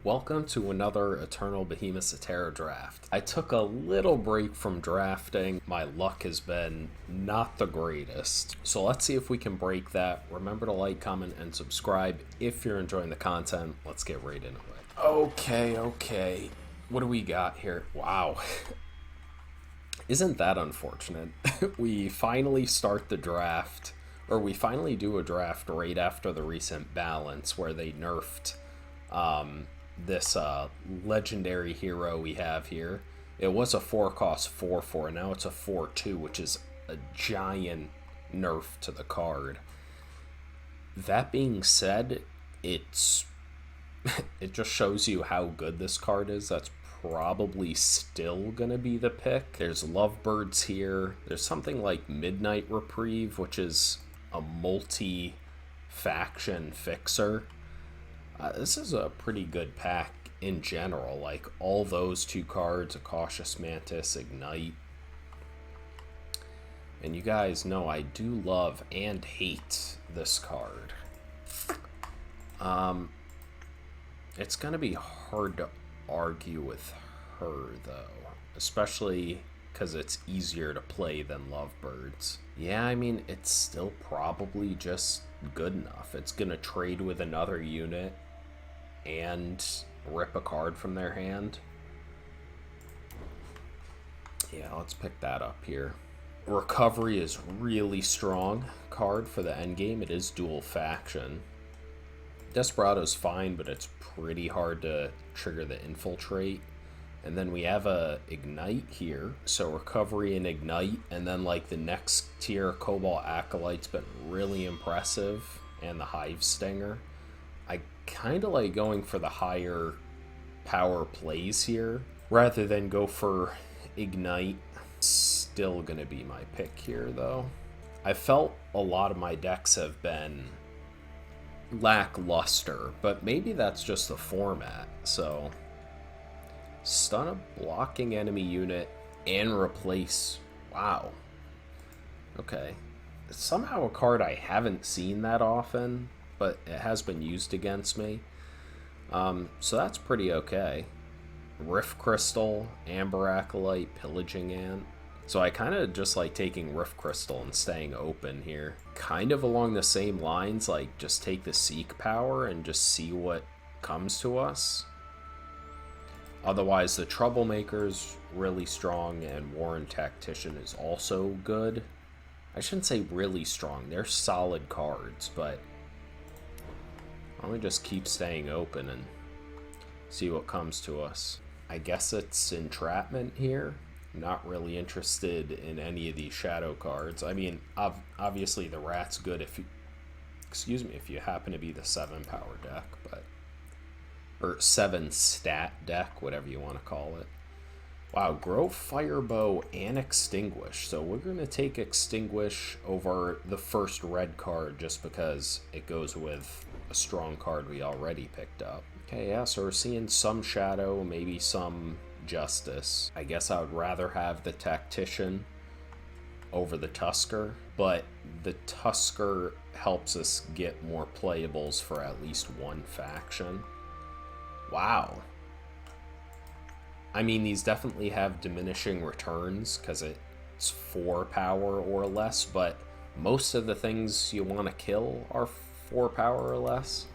Welcome to another Eternal Behemoths Thera draft. I took a little break from drafting. My luck has been not the greatest. So let's see if we can break that. Remember to like, comment, and subscribe if you're enjoying the content. Let's get right into it. Okay. What do we got here? Wow. Isn't that unfortunate? We finally start the draft, or we finally do a draft right after the recent balance where they nerfed this legendary hero we have here. It was a 4-cost 4/4, now it's a 4/2, which is a giant nerf to the card. That being said, it's it just shows you how good this card is. That's probably still gonna be the pick. There's Lovebirds here. There's something like Midnight Reprieve, which is a multi-faction fixer. This is a pretty good pack in general. Like, all those two cards, a Cautious Mantis, Ignite. And you guys know I do love and hate this card. It's going to be hard to argue with her, though. Especially because it's easier to play than Lovebirds. Yeah, I mean, it's still probably just good enough. It's going to trade with another unit and rip a card from their hand. Yeah, let's pick that up here. Recovery is really strong card for the endgame. It is dual faction. Desperado's fine, but it's pretty hard to trigger the infiltrate. And then we have a Ignite here. So recovery and Ignite. And then like the next tier, Cobalt Acolyte's been really impressive. And the Hive Stinger. I kind of like going for the higher power plays here rather than go for Ignite. Still gonna be my pick here, though. I felt a lot of my decks have been lackluster, but maybe that's just the format. So stun a blocking enemy unit and replace. Wow. Okay. It's somehow a card I haven't seen that often, but it has been used against me. So that's pretty okay. Rift Crystal, Amber Acolyte, Pillaging Ant. So I kind of just like taking Rift Crystal and staying open here. Kind of along the same lines, like just take the Seek power and just see what comes to us. Otherwise, the Troublemaker's really strong, and Warren Tactician is also good. I shouldn't say really strong, they're solid cards, but why don't we just keep staying open and see what comes to us. I guess it's Entrapment here. I'm not really interested in any of these shadow cards. I mean, obviously the Rat's good if you, if you happen to be the 7 power deck, but, or 7 stat deck, whatever you want to call it. Wow, Grow Firebow and Extinguish. So we're going to take Extinguish over the first red card just because it goes with a strong card we already picked up. Okay, yeah, so we're seeing some Shadow, maybe some Justice. I guess I would rather have the Tactician over the Tusker, but the Tusker helps us get more playables for at least one faction. Wow. I mean, these definitely have diminishing returns because it's 4 power or less, but most of the things you want to kill are 4 power or less.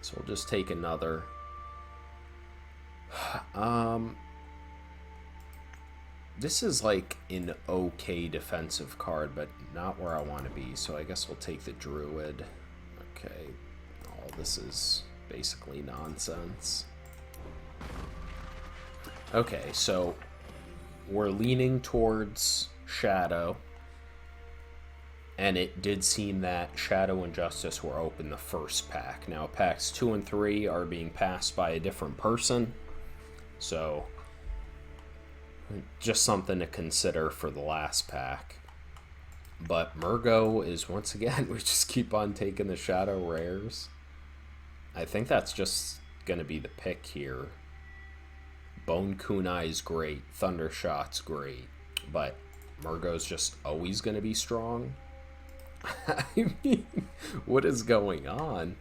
So we'll just take another. This is like an okay defensive card, but not where I want to be, so I guess we'll take the Druid. Okay, all this is basically nonsense. Okay, so we're leaning towards Shadow, and it did seem that Shadow and Justice were open the first pack. Now packs 2 and 3 are being passed by a different person, so just something to consider for the last pack. But Murgo is, once again, we just keep on taking the Shadow rares. I think that's just going to be the pick here. Bone Kunai is great, Thundershot's great, but Murgo's just always going to be strong. I mean, what is going on?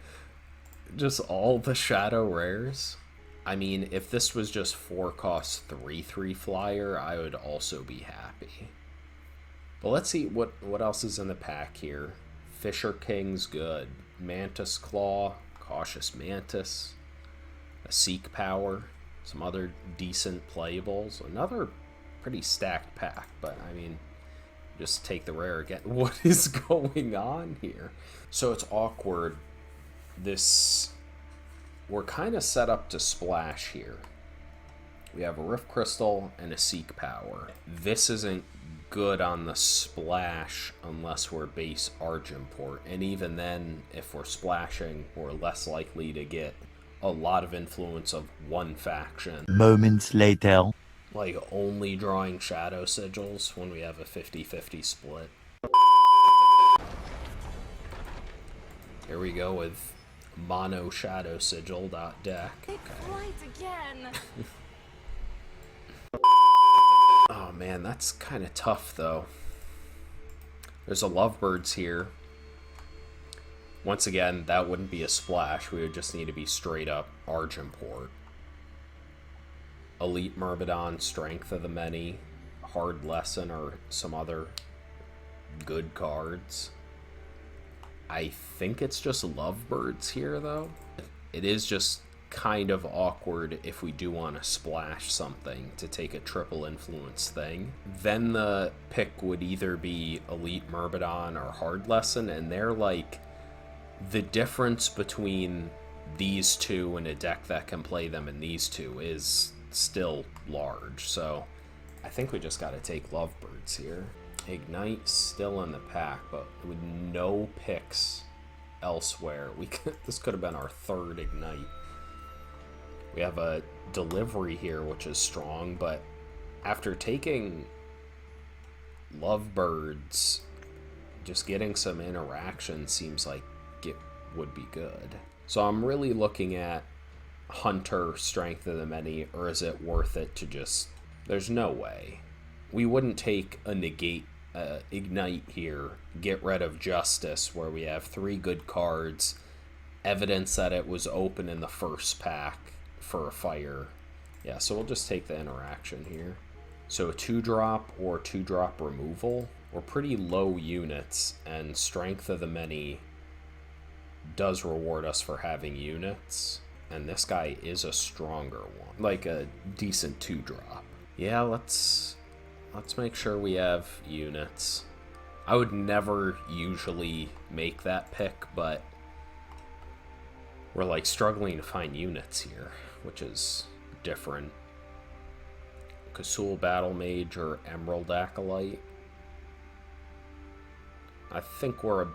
Just all the shadow rares? I mean, if this was just 4 cost 3/3 flyer, I would also be happy. But let's see what else is in the pack here. Fisher King's good. Mantis Claw, Cautious Mantis, a Seek Power, some other decent playables. Another pretty stacked pack, but I mean, just take the rare again. What is going on here? So it's awkward. We're kind of set up to splash here. We have a Rift Crystal and a Seek Power. This isn't good on the splash unless we're base Argentport, and even then, if we're splashing, we're less likely to get a lot of influence of one faction. Moments later. Like only drawing Shadow Sigils when we have a 50-50 split. Here we go with mono Shadow Sigil deck. It's right again. Oh man, that's kind of tough though. There's a Lovebirds here. Once again, that wouldn't be a splash. We would just need to be straight up Argentport. Elite Myrmidon, Strength of the Many, Hard Lesson, or some other good cards. I think it's just Lovebirds here, though. It is just kind of awkward if we do want to splash something to take a triple influence thing. Then the pick would either be Elite Myrmidon or Hard Lesson, and they're like, the difference between these two and a deck that can play them and these two is still large. So I think we just got to take Lovebirds here. Ignite still in the pack, but with no picks elsewhere. This could have been our third Ignite. We have a Delivery here, which is strong, but after taking Lovebirds, just getting some interaction seems like it would be good. So I'm really looking at Hunter, Strength of the Many, or is it worth it to just... There's no way. We wouldn't take a negate Ignite here, get rid of Justice, where we have 3 good cards, evidence that it was open in the first pack for a fire. Yeah, so we'll just take the interaction here. So a 2-drop or 2-drop removal. We're pretty low units, and Strength of the Many does reward us for having units, and this guy is a stronger one, like a decent 2-drop. Yeah, let's make sure we have units. I would never usually make that pick, but we're like struggling to find units here, which is different. Kasul Battle Mage or Emerald Acolyte. I think we're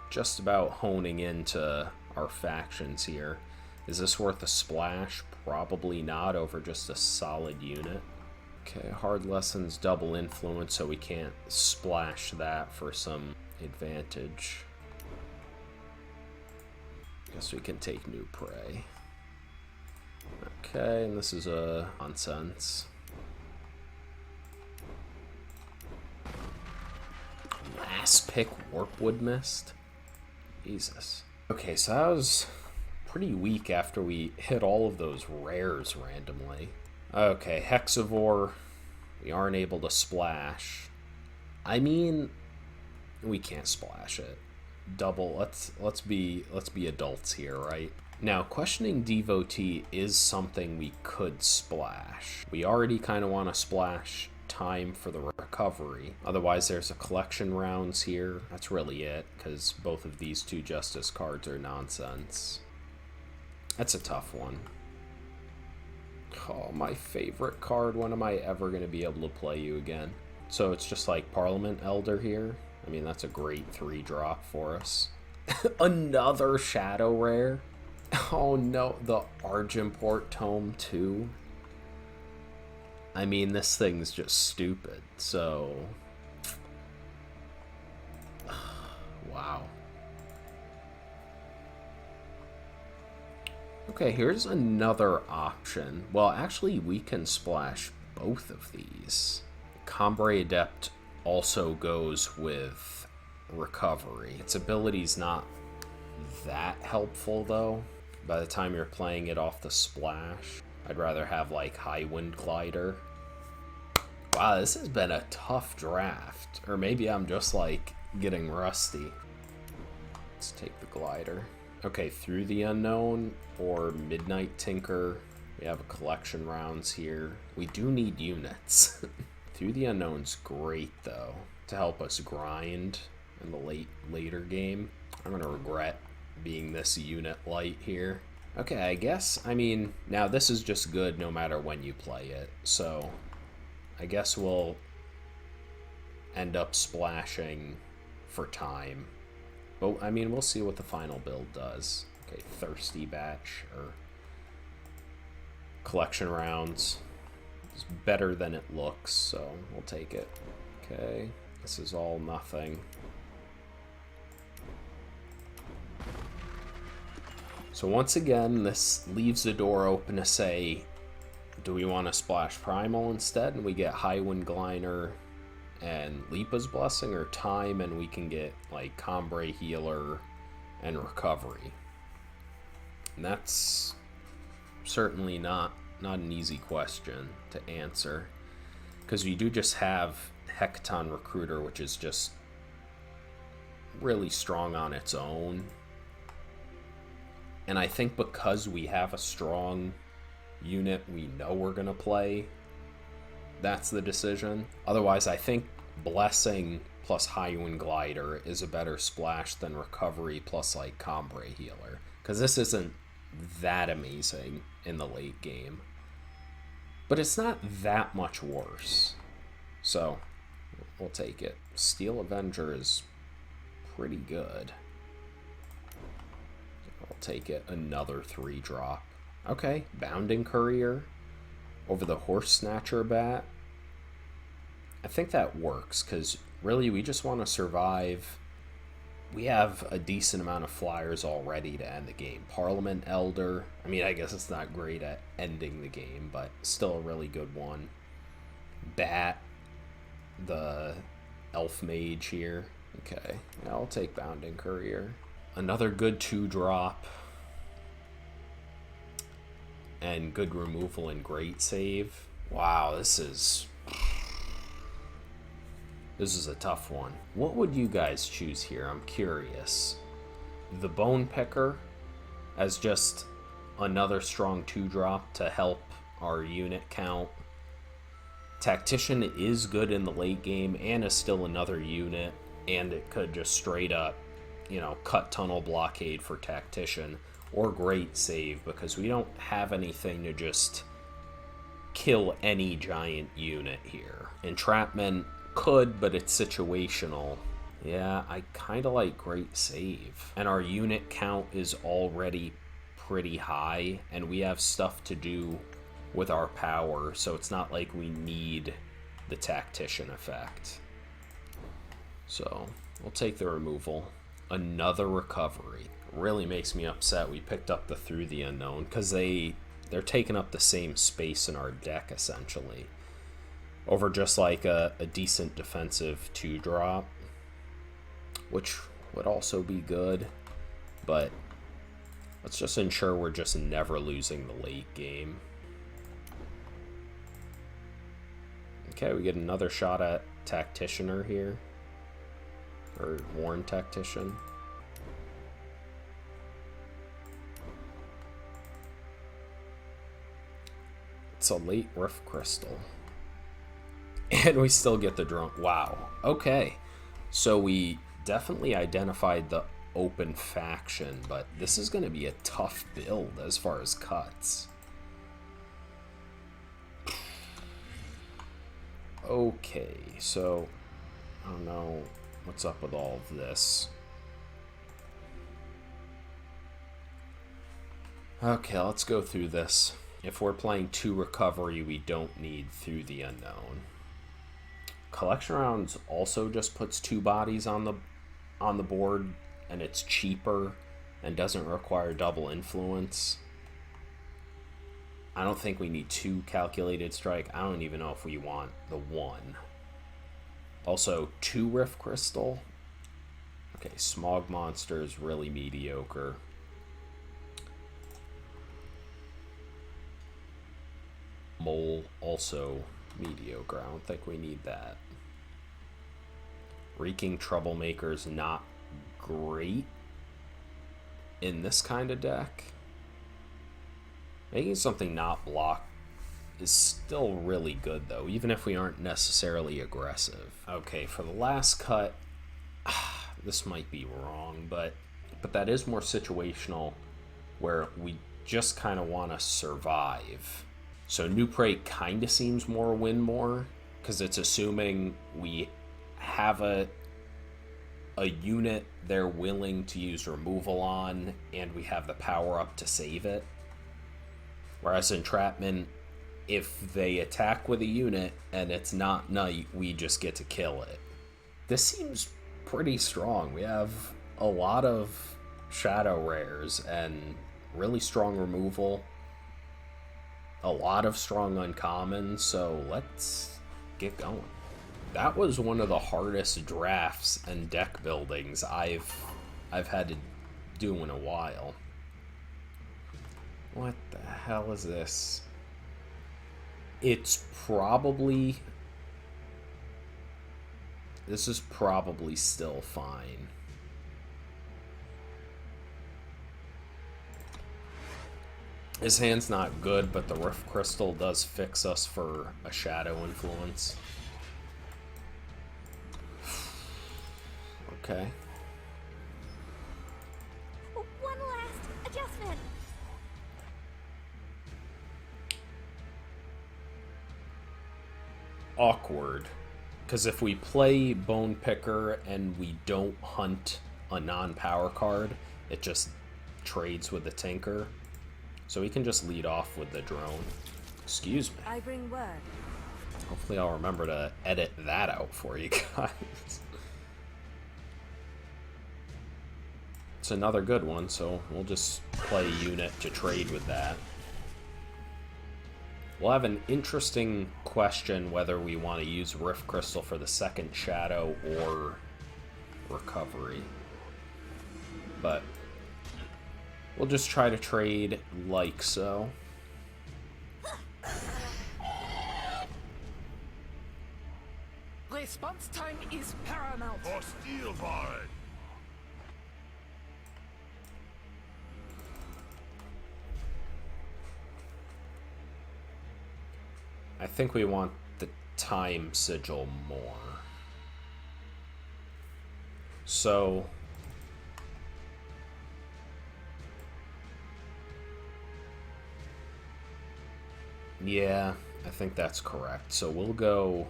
just about honing into our factions here. Is this worth a splash? Probably not over just a solid unit. Okay, Hard Lessons double influence, so we can't splash that for some advantage. Guess we can take New Prey. Okay, and this is a nonsense. Last pick Warpwood Mist? Jesus. Okay, so that was pretty weak after we hit all of those rares randomly. Okay, Hexavore. We aren't able to splash. I mean, we can't splash it. Double. Let's be adults here, right? Now, Questioning Devotee is something we could splash. We already kind of want to splash Time for the recovery. Otherwise, there's a collection rounds here. That's really it, because both of these 2 Justice cards are nonsense. That's a tough one. Oh, my favorite card. When am I ever going to be able to play you again? So it's just like Parliament Elder here. I mean, that's a great 3-drop for us. Another Shadow Rare. Oh no, the Argentport Tome 2. I mean, this thing's just stupid, so... Wow. Okay, here's another option. Well, actually, we can splash both of these. Combre Adept also goes with recovery. Its ability's not that helpful, though. by the time you're playing it off the splash. I'd rather have like High Wind Glider. Wow, this has been a tough draft. Or maybe I'm just like getting rusty. Let's take the glider. Okay, Through the Unknown or Midnight Tinker. We have a collection rounds here. We do need units. Through the Unknown's great though, to help us grind in the later game. I'm gonna regret being this unit light here. Okay, I mean, now this is just good no matter when you play it, so I guess we'll end up splashing for time. But, I mean, we'll see what the final build does. Okay, Thirsty Batch, or collection rounds. It's better than it looks, so we'll take it. Okay, this is all nothing. So once again, this leaves the door open to say, do we want to splash Primal instead and we get High Wind Glider and Lipa's Blessing, or Time and we can get like Combre Healer and Recovery? And that's certainly not an easy question to answer, because we do just have Hecaton Recruiter, which is just really strong on its own. And I think because we have a strong unit we know we're going to play, that's the decision. Otherwise, I think Blessing plus High Wind Glider is a better splash than Recovery plus like Combre Healer, because this isn't that amazing in the late game, but it's not that much worse. So we'll take it. Steel Avenger is pretty good. I'll take it. Another 3-drop. Okay, Bounding Courier over the Horse Snatcher Bat. I think that works, because really we just want to survive. We have a decent amount of flyers already to end the game. Parliament Elder. I mean, I guess it's not great at ending the game, but still a really good one. Bat. The Elf Mage here. Okay, yeah, I'll take Bounding Courier. Another good 2-drop. And good removal and great save. Wow, this is a tough one. What would you guys choose here? I'm curious. The Bone Picker as just another strong 2-drop to help our unit count. Tactician is good in the late game and is still another unit, and it could just straight up, cut Tunnel Blockade for Tactician, or Great Save, because we don't have anything to just kill any giant unit here. Entrapment could, but it's situational. Yeah, I kind of like Great Save. And our unit count is already pretty high, and we have stuff to do with our power, so it's not like we need the Tactician effect. So, we'll take the removal. Another Recovery. Really makes me upset we picked up the Through the Unknown, because they're taking up the same space in our deck, essentially, over just like a decent defensive 2-drop, which would also be good, but let's just ensure we're just never losing the late game. Okay, we get another shot at Tacticianer here, or Worn Tactician. It's a late Rift Crystal. And we still get the drone. Wow. Okay. So we definitely identified the open faction, but this is going to be a tough build as far as cuts. Okay, so I don't know what's up with all of this. Okay, let's go through this. If we're playing 2 Recovery, we don't need Through the Unknown. Collection rounds also just puts 2 bodies on the board, and it's cheaper and doesn't require double influence. I don't think we need 2 Calculated Strike. I don't even know if we want the 1. Also, 2 Rift Crystal. Okay, Smog Monster is really mediocre. Mole, also mediocre. I don't think we need that. Reeking Troublemaker's not great in this kind of deck. Making something not block is still really good, though, even if we aren't necessarily aggressive. Okay, for the last cut, this might be wrong, but that is more situational, where we just kind of want to survive. So New Prey kind of seems more win more, because it's assuming we have a unit they're willing to use removal on, and we have the power up to save it. Whereas Entrapment, if they attack with a unit and it's not Night, we just get to kill it. This seems pretty strong. We have a lot of shadow rares and really strong removal, a lot of strong uncommons, so let's get going. That was one of the hardest drafts and deck buildings I've had to do in a while. What the hell is this? It's probably... This is probably still fine. His hand's not good, but the Rift Crystal does fix us for a Shadow Influence. Okay. One last adjustment. Awkward. Because if we play Bone Picker and we don't hunt a non-power card, it just trades with the Tinker. So we can just lead off with the drone. Excuse me. I bring word. Hopefully I'll remember to edit that out for you guys. It's another good one, so we'll just play a unit to trade with that. We'll have an interesting question whether we want to use Rift Crystal for the second Shadow or Recovery. But we'll just try to trade like so. Response time is paramount. For steel barred. I think we want the Time Sigil more. So yeah, I think that's correct. So we'll go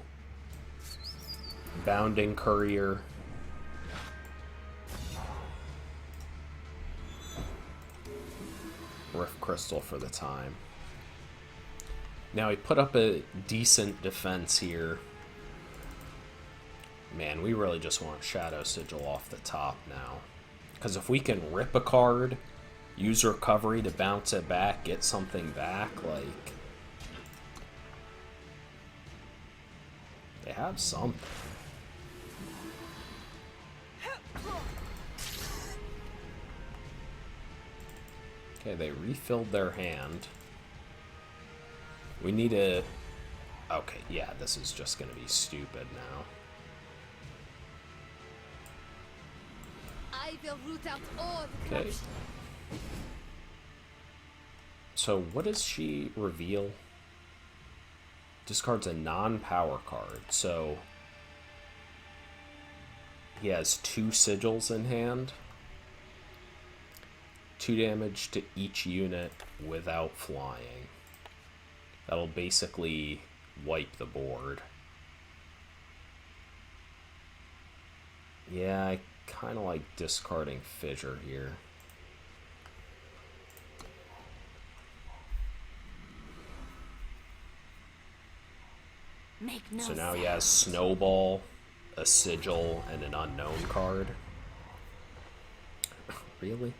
Bounding Courier, Rift Crystal for the time. Now we put up a decent defense here. Man, we really just want Shadow Sigil off the top now. Because if we can rip a card, use Recovery to bounce it back, get something back, like... They have something. Okay, they refilled their hand. We need a... Okay, yeah, this is just going to be stupid now. I will root out all the Okay. corruption. So what does she reveal? Discards a non-power card, so... He has 2 sigils in hand. 2 damage to each unit without flying. That'll basically wipe the board. Yeah, I kind of like discarding Fissure here. Make no So now he sound. has Snowball, a Sigil, and an unknown card. Really?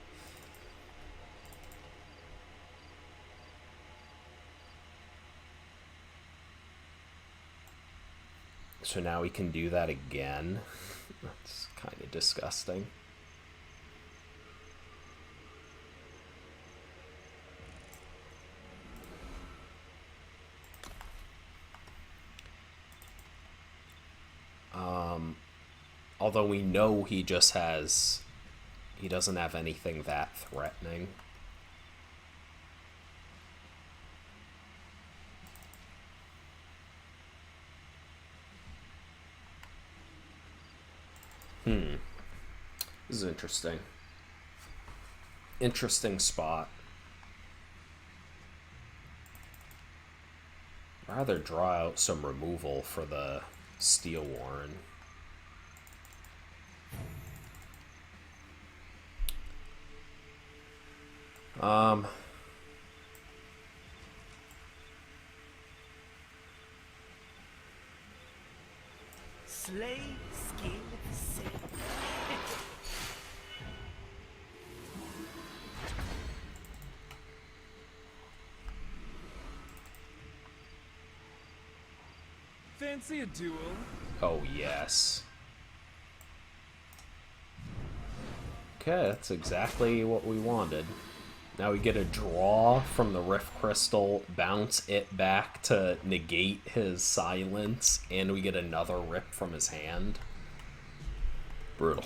So now we can do that again. That's kind of disgusting. Although we know he just has... He doesn't have anything that threatening. This is interesting. Interesting spot. I'd rather draw out some removal for the Steel Warren. Slay, skin, sail. Fancy a duel? Oh, yes. Okay, that's exactly what we wanted. Now we get a draw from the Rift Crystal, bounce it back to negate his silence, and we get another rip from his hand. Brutal.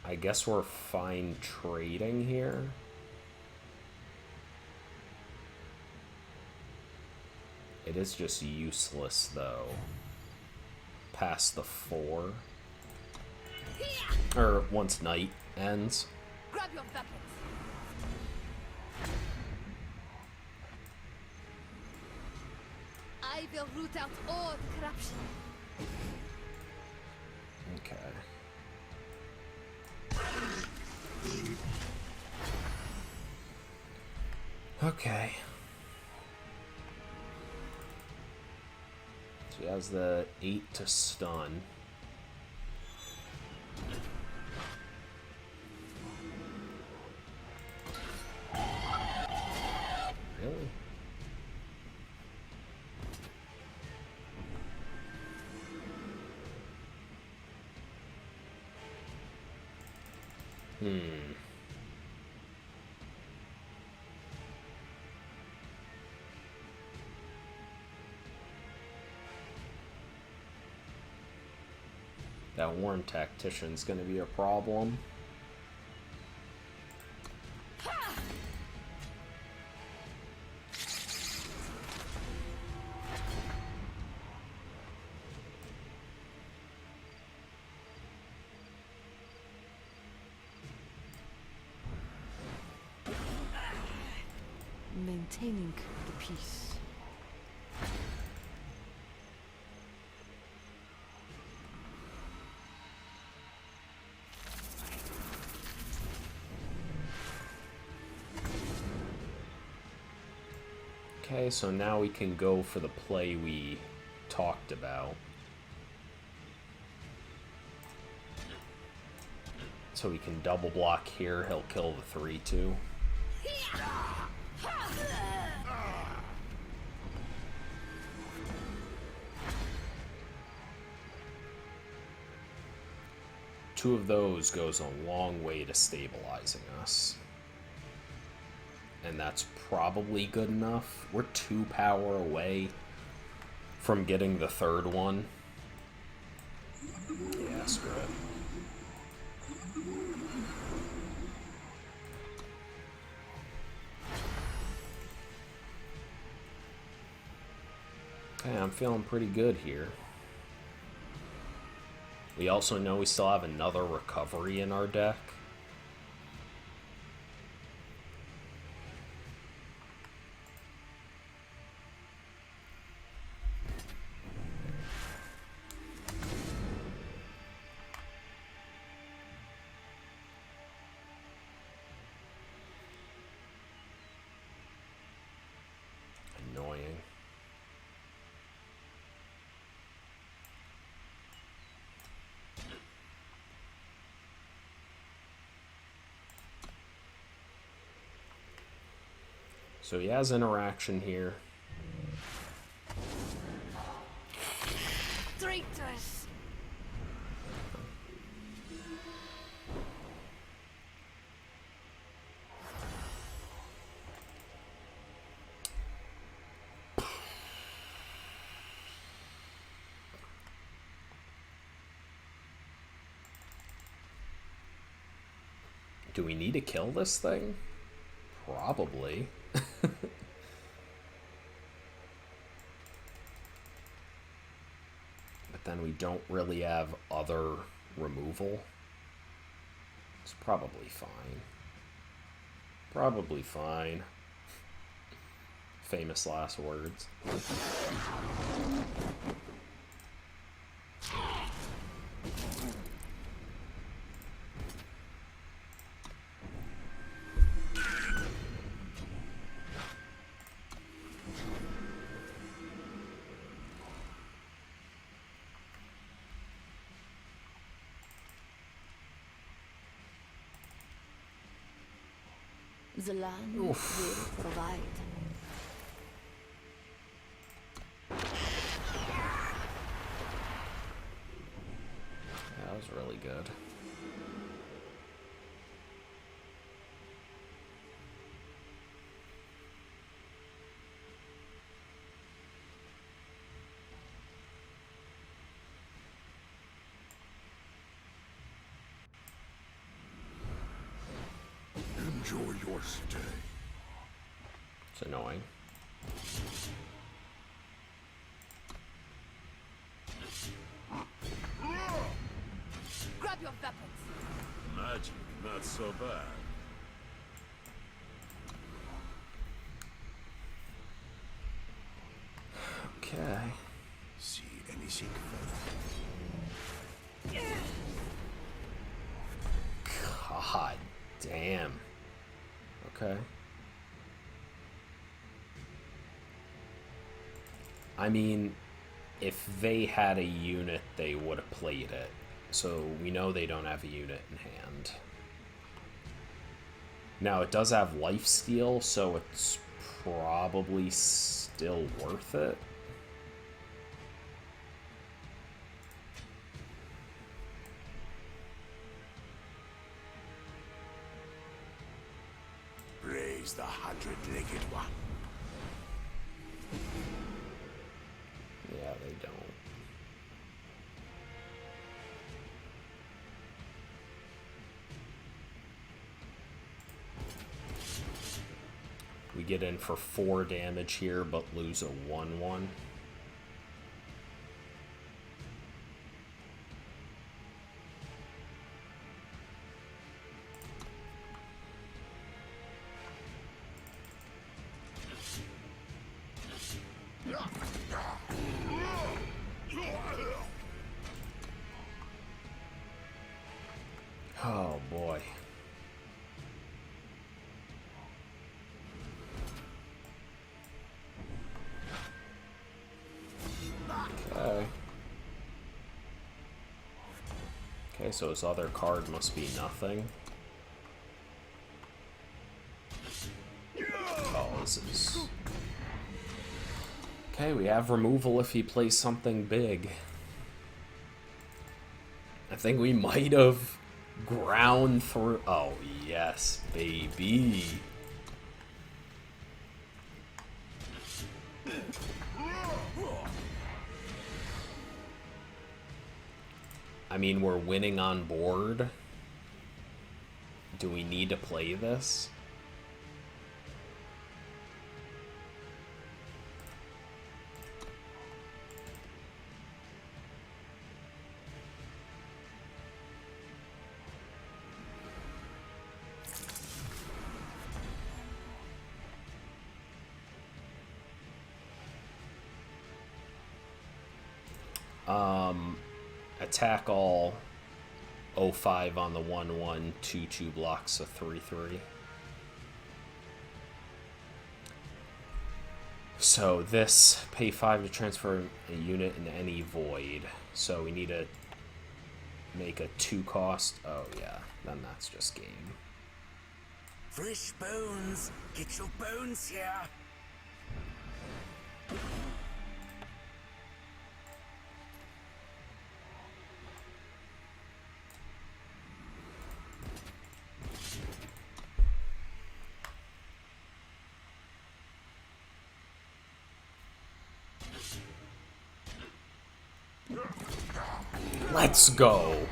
I guess we're fine trading here. It is just useless, though. Past the 4. Or once night ends. Grab your weapons. I will root out all the corruption. Okay. Okay. So he has the 8 to stun. Really? That Warren Tactician's gonna be a problem. Maintaining the peace. Okay, so now we can go for the play we talked about. So we can double block here, he'll kill the 3-2. Two of those goes a long way to stabilizing us. And that's probably good enough. We're 2 power away from getting the 3rd one. Yeah, screw it. Okay, I'm feeling pretty good here. We also know we still have another recovery in our deck. Annoying. So he has interaction here. Traitors! Do we need to kill this thing? Probably. But then we don't really have other removal. It's probably fine. Probably fine. Famous last words. The land will provide. That was really good. Enjoy your stay. It's annoying. Grab your weapons. Magic, not so bad. Okay. See anything further? God damn. Okay. I mean, if they had a unit, they would have played it. So we know they don't have a unit in hand. Now, it does have lifesteal, so it's probably still worth it. Praise the 100-legged one. Yeah, they don't. We get in for 4 damage here, but lose a 1/1. Oh boy. Okay. Okay, so his other card must be nothing. Oh, this is... Okay, we have removal if he plays something big. I think we might have ground through... Oh, yes, baby. I mean, we're winning on board. Do we need to play this? Attack all 05 on the 1/1, 2/2 blocks a 3/3. So this, pay 5 to transfer a unit in any void. So we need to make a 2 cost. Oh yeah, then that's just game. Fresh bones. Get your bones here. Let's go.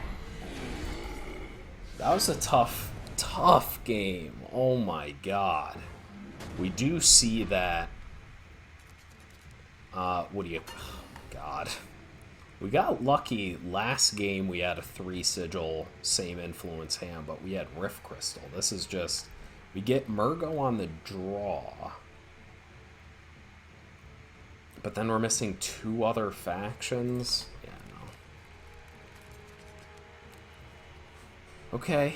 That was a tough tough game. Oh my god. We do see that. What do you... Oh, god. We got lucky last game. We had a 3 sigil, same influence hand, but we had Rift Crystal. This is just... We get Murgo on the draw. But then we're missing 2 other factions. Yeah, no. Okay.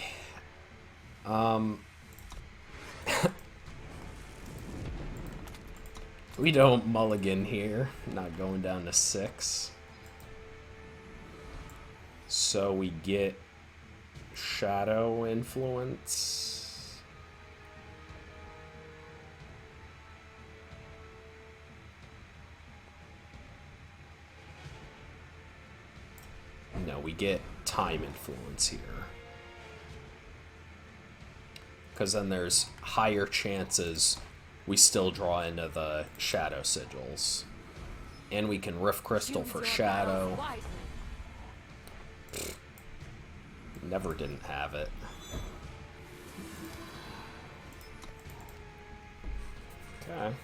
We don't mulligan here. Not going down to 6. So we get Shadow influence. No, we get Time influence here. Because then there's higher chances we still draw into the Shadow sigils. And we can Rift Crystal for Shadow. Never didn't have it. Okay.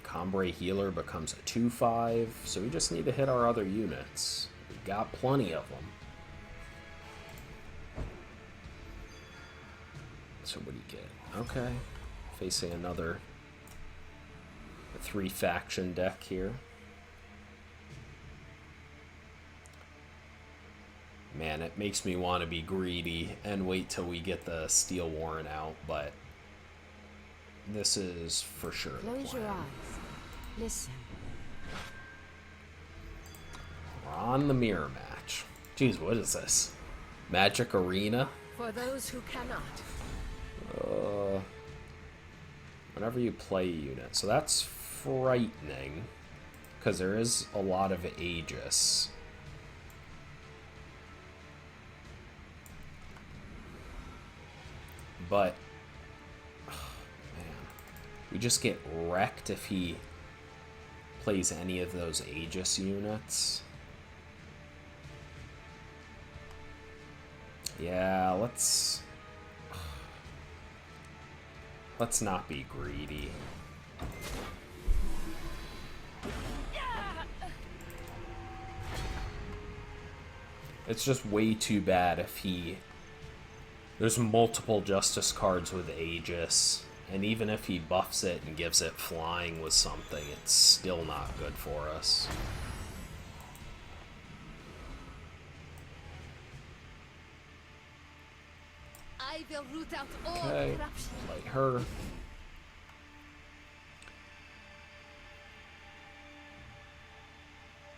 Combre Healer becomes a 2/5, so we just need to hit our other units. We got plenty of them. So what do you get? Okay. Facing another 3-faction deck here. Man, it makes me want to be greedy and wait till we get the Steel Warren out, but this is for sure the Close your plan. eyes. Listen. We're on the mirror match. Jeez, what is this? Magic Arena? For those who cannot. Whenever you play a unit. So that's frightening, because there is a lot of Aegis. But, oh, man, we just get wrecked if he plays any of those Aegis units. Yeah, let's not be greedy. It's just way too bad if he... There's multiple Justice cards with Aegis, and even if he buffs it and gives it flying with something, it's still not good for us. I will root out all Okay, corruption. play her.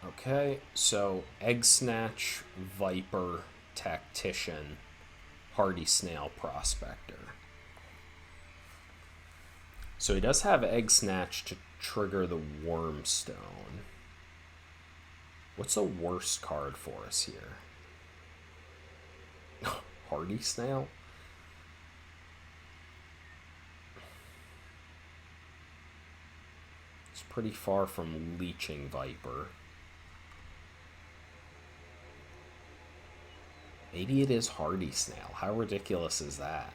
Okay, so Egg Snatch, Viper, Tactician, Hardy Snail, Prospector. So he does have Egg Snatch to trigger the Wormstone. What's the worst card for us here? Hardy Snail? It's pretty far from Leeching Viper. Maybe it is Hardy Snail. How ridiculous is that?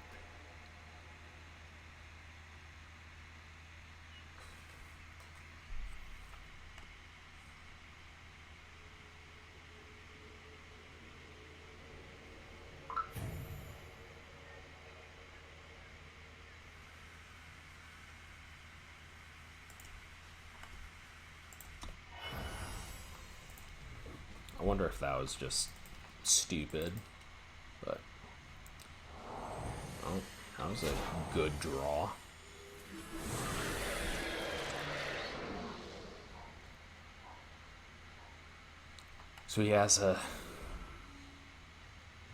I wonder if that was just stupid, but oh, that was a good draw. So he has a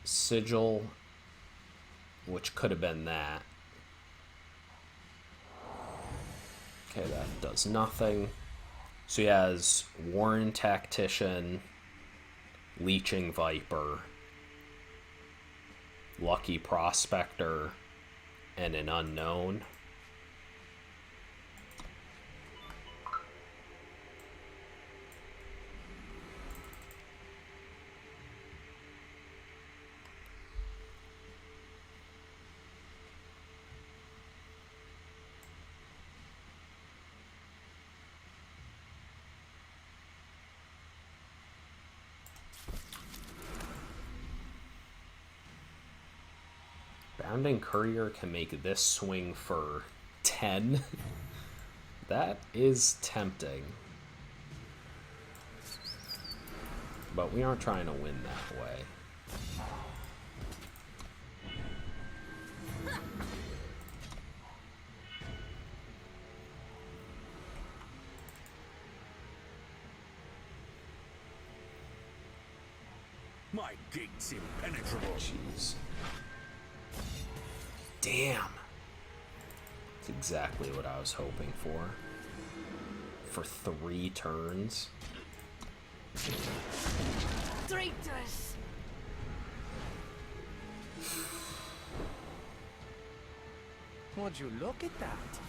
sigil, which could have been that. Okay, that does nothing. So he has Warren Tactician, Leeching Viper, Lucky Prospector, and an Unknown. Hounding Courier can make this swing for 10. That is tempting. But we aren't trying to win that way. My gate's impenetrable. Jeez. Damn. That's exactly what I was hoping for. For 3 turns. Traitors! Would you look at that?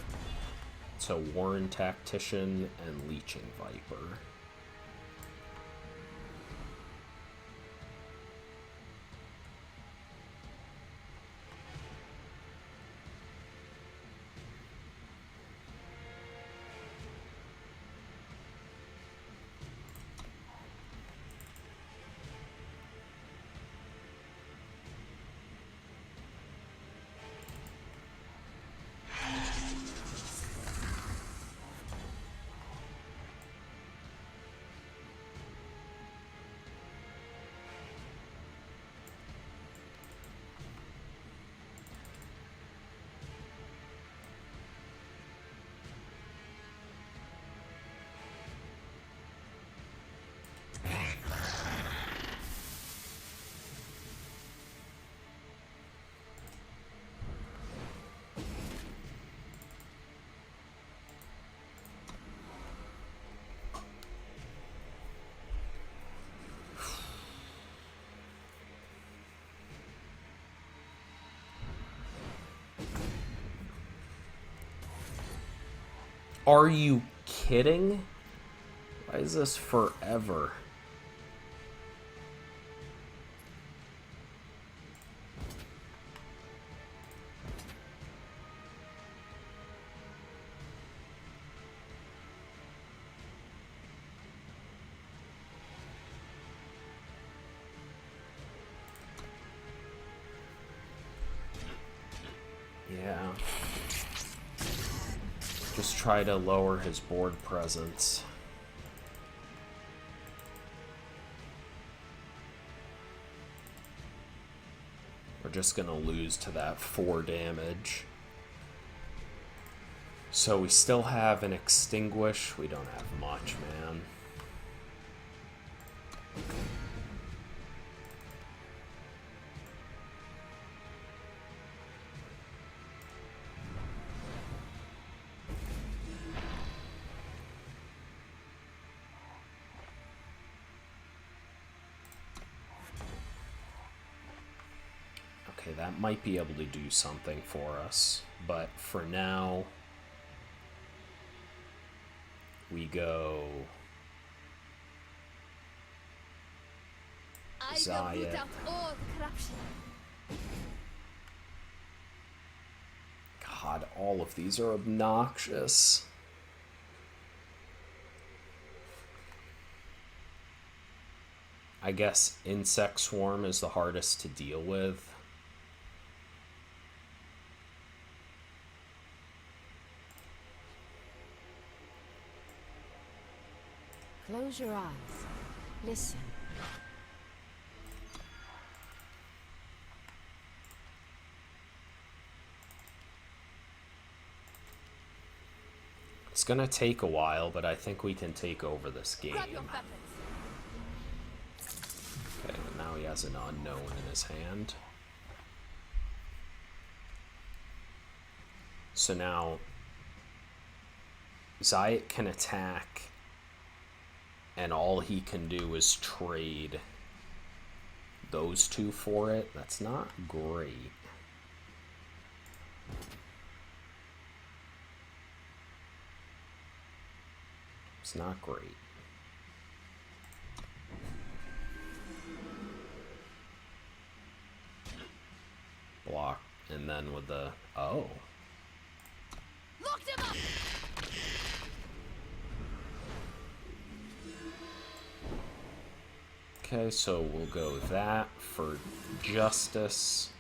So Warren Tactician and Leeching Viper. Are you kidding? Why is this forever? Yeah. Just try to lower his board presence. We're just gonna lose to that 4 damage. So we still have an Extinguish. We don't have much, man. Okay, that might be able to do something for us, but for now, we go I will Zaya. root out all corruption. God, all of these are obnoxious. I guess Insect Swarm is the hardest to deal with. Close your eyes. Listen. It's gonna take a while, but I think we can take over this game. Grab your weapons. Okay, but now he has an unknown in his hand. So now Zayat can attack, and all he can do is trade those two for it. That's not great. It's not great. Block, and then with the... Oh. Lock them up! Okay, so we'll go that for Justice.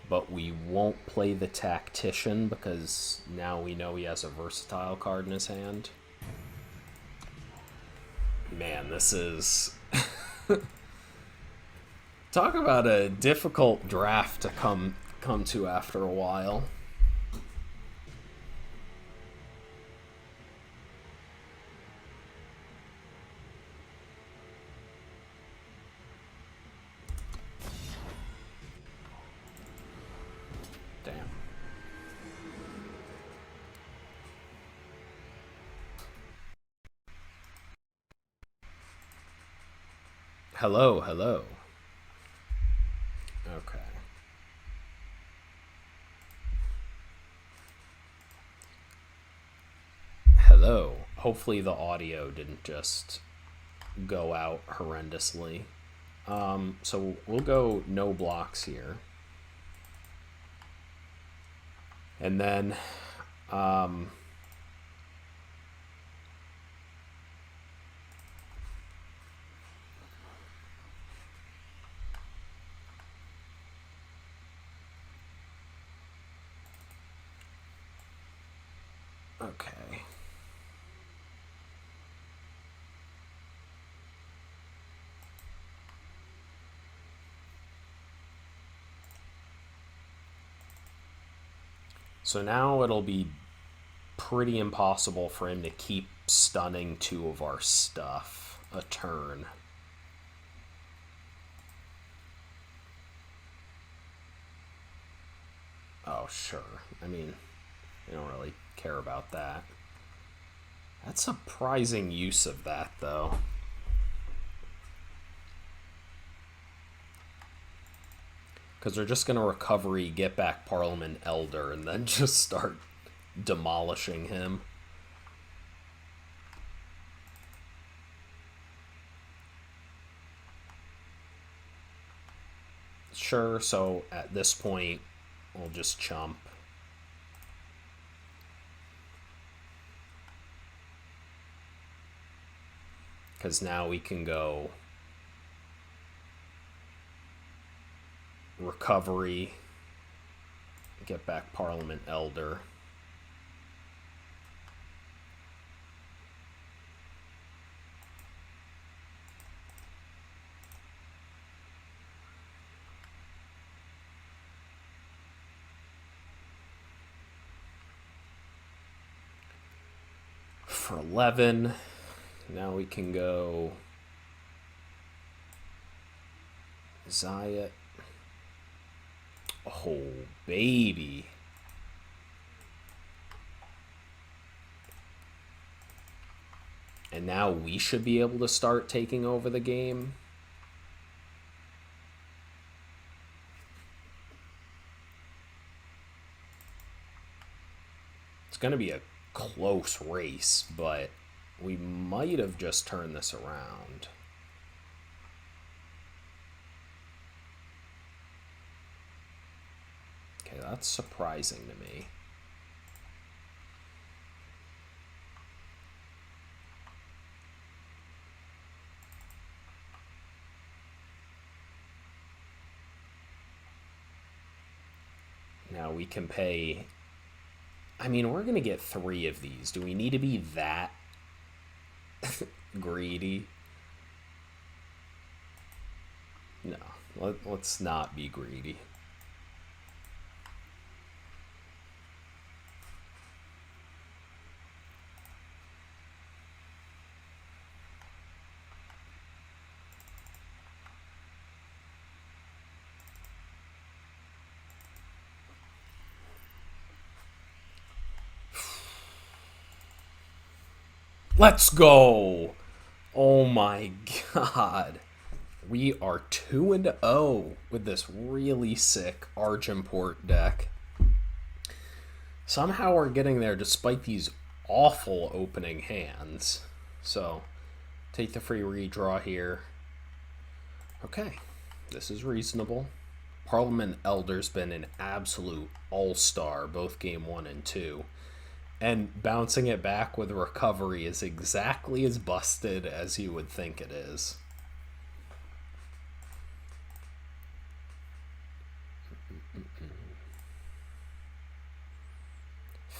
but we won't play the Tactician because now we know he has a versatile card in his hand. Man, this is... Talk about a difficult draft to come to after a while. Damn. Hello, hello. Okay. Hello. Hopefully the audio didn't just go out horrendously. So we'll go no blocks here. And then, okay. So now it'll be pretty impossible for him to keep stunning two of our stuff a turn. Oh, sure. I mean, I don't really care about that. That's surprising use of that, though. Because they're just going to recovery, get back Parliament Elder, and then just start demolishing him. Sure, so at this point, we'll just chump. Because now we can go recovery, get back Parliament Elder. For 11, now we can go Zayat. Oh, baby. And now we should be able to start taking over the game. It's going to be a close race, but we might have just turned this around. Okay, that's surprising to me. Now we can pay... I mean, we're going to get 3 of these. Do we need to be that greedy? No, let's not be greedy. Let's go. Oh my god. We are 2-0 with this really sick Argentport deck. Somehow we're getting there despite these awful opening hands. So, take the free redraw here. Okay, this is reasonable. Parliament Elder's been an absolute all-star both game 1 and 2. And bouncing it back with recovery is exactly as busted as you would think it is.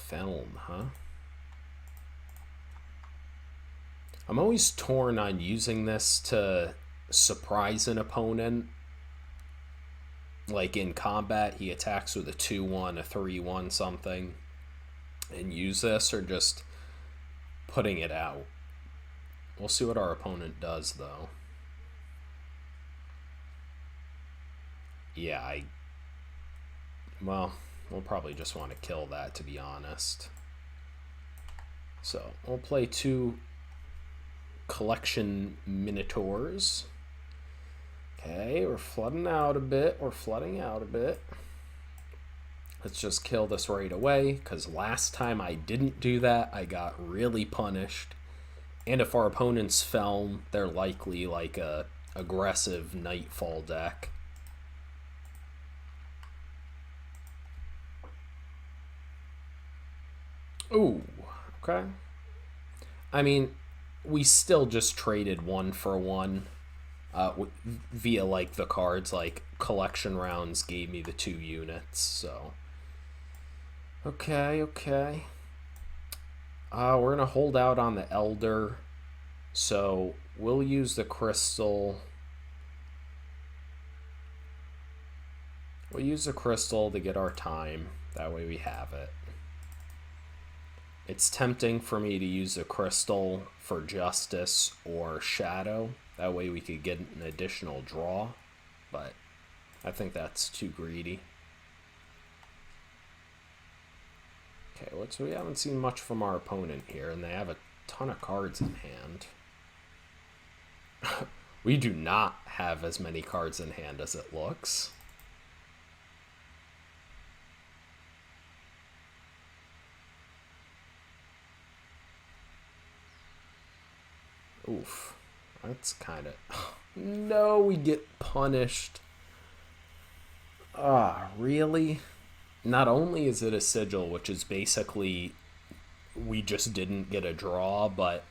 Film, huh? I'm always torn on using this to surprise an opponent. Like in combat, he attacks with a 2-1, a 3-1 something, and use this, or just putting it out. We'll see what our opponent does, though. Yeah, well, we'll probably just want to kill that, to be honest. So, we'll play 2 collection Minotaurs. Okay, we're flooding out a bit. Let's just kill this right away, because last time I didn't do that, I got really punished. And if our opponent's Felm, they're likely like a aggressive Nightfall deck. Ooh, okay. I mean, we still just traded 1 for 1 via like the cards. Like collection rounds gave me the 2 units, so okay. We're gonna hold out on the Elder, so we'll use the crystal. We'll use the crystal to get our time. That way we have it. It's tempting for me to use the crystal for Justice or Shadow. That way we could get an additional draw, but I think that's too greedy. Okay, so we haven't seen much from our opponent here, and they have a ton of cards in hand. We do not have as many cards in hand as it looks. Oof. That's kind of... No, we get punished. Really? Not only is it a sigil, which is basically we just didn't get a draw, but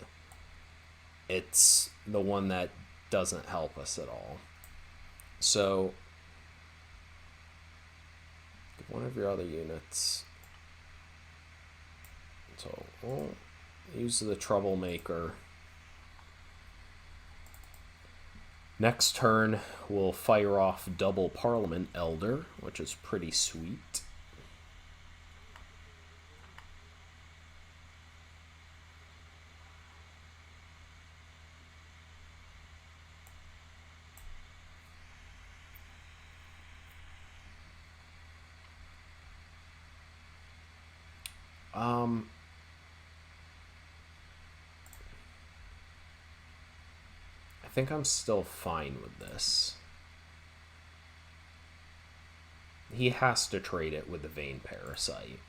it's the one that doesn't help us at all. So, one of your other units. So, we'll use the Troublemaker. Next turn, we'll fire off double Parliament Elder, which is pretty sweet. I think I'm still fine with this. He has to trade it with the Vein Parasite.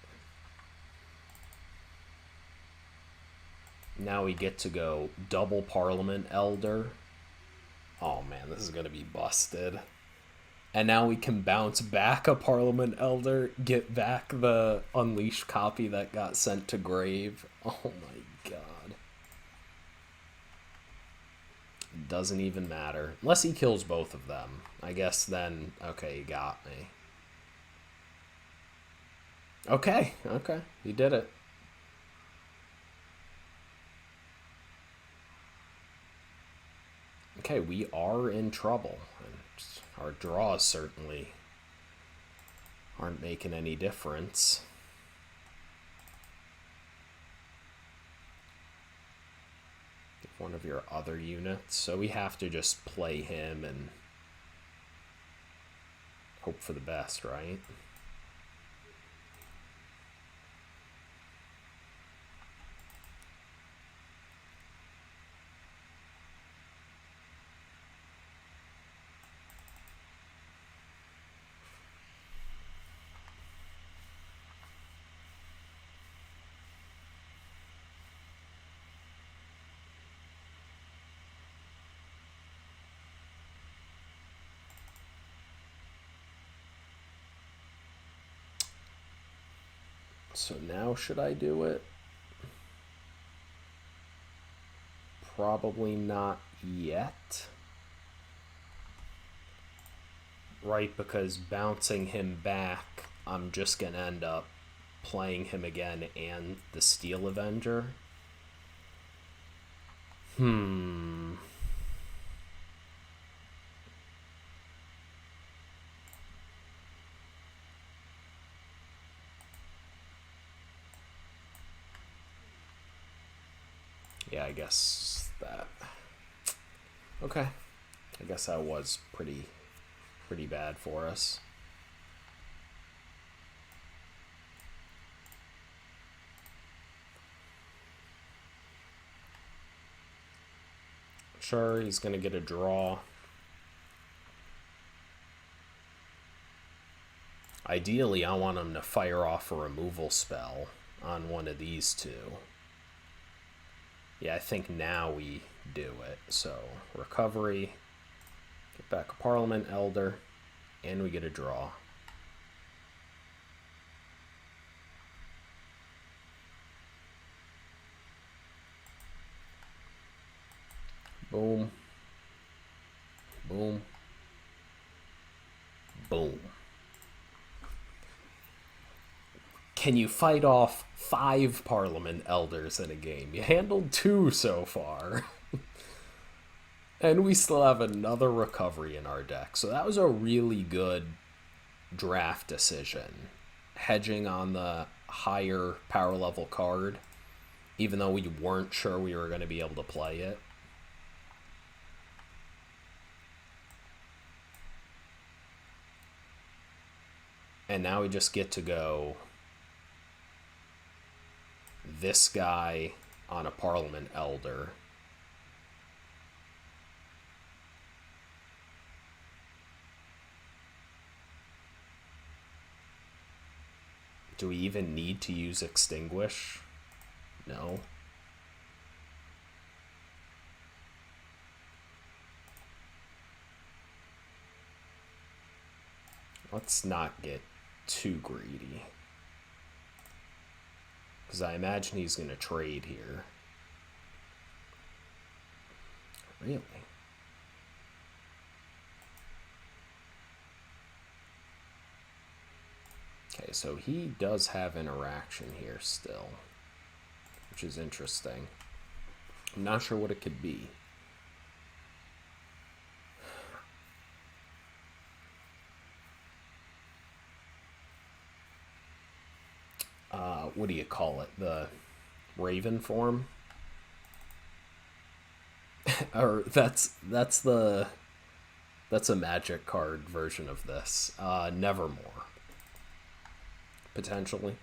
Now we get to go double Parliament Elder. Oh man, this is going to be busted. And now we can bounce back a Parliament Elder, get back the Unleashed copy that got sent to grave. Oh my god. Doesn't even matter. Unless he kills both of them. I guess then, okay, he got me. Okay, he did it. Okay, we are in trouble. And our draws certainly aren't making any difference. One of your other units, so we have to just play him and hope for the best, right? So now should I do it? Probably not yet. Right, because bouncing him back, I'm just going to end up playing him again and the Steel Avenger. Yeah, I guess that. Okay. I guess that was pretty bad for us. Sure, he's going to get a draw. Ideally, I want him to fire off a removal spell on one of these two. Yeah, I think now we do it. So, recovery, get back a Parliament Elder, and we get a draw. Boom. Boom. Boom. Can you fight off 5 Parliament Elders in a game? You handled 2 so far. And we still have another recovery in our deck. So that was a really good draft decision. Hedging on the higher power level card, even though we weren't sure we were going to be able to play it. And now we just get to go this guy on a Parliament Elder. Do we even need to use Extinguish? No. Let's not get too greedy, because I imagine he's going to trade here. Really? Okay, so he does have interaction here still, which is interesting. I'm not sure what it could be. What do you call it? The Raven form? Or that's a Magic card version of this. Nevermore. Potentially.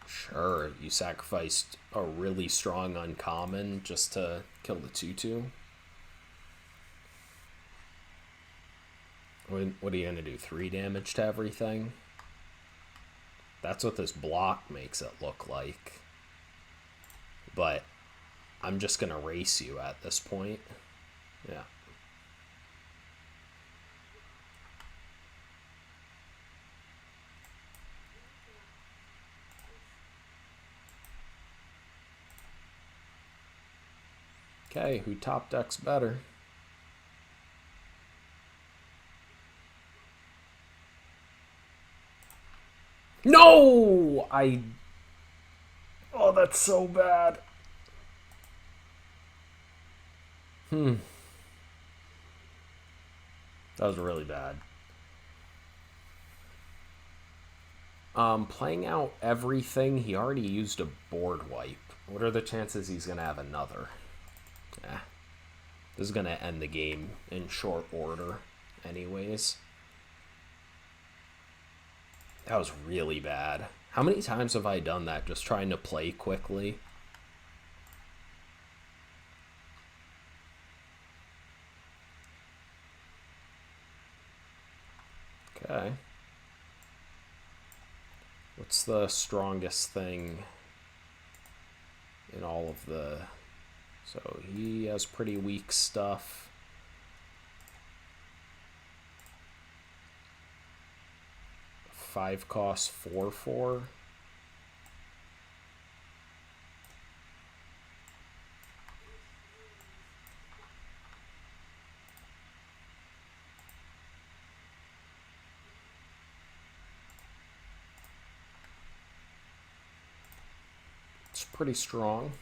Sure, you sacrificed a really strong uncommon just to kill the 2/2. What are you going to do? 3 damage to everything? That's what this block makes it look like. But I'm just going to race you at this point. Yeah. Okay, who top decks better? No! Oh, that's so bad. That was really bad. Playing out everything, he already used a board wipe. What are the chances he's going to have another? This is going to end the game in short order anyways. That was really bad. How many times have I done that just trying to play quickly? Okay. What's the strongest thing in all of the... So he has pretty weak stuff. Five cost 4/4. pretty strong.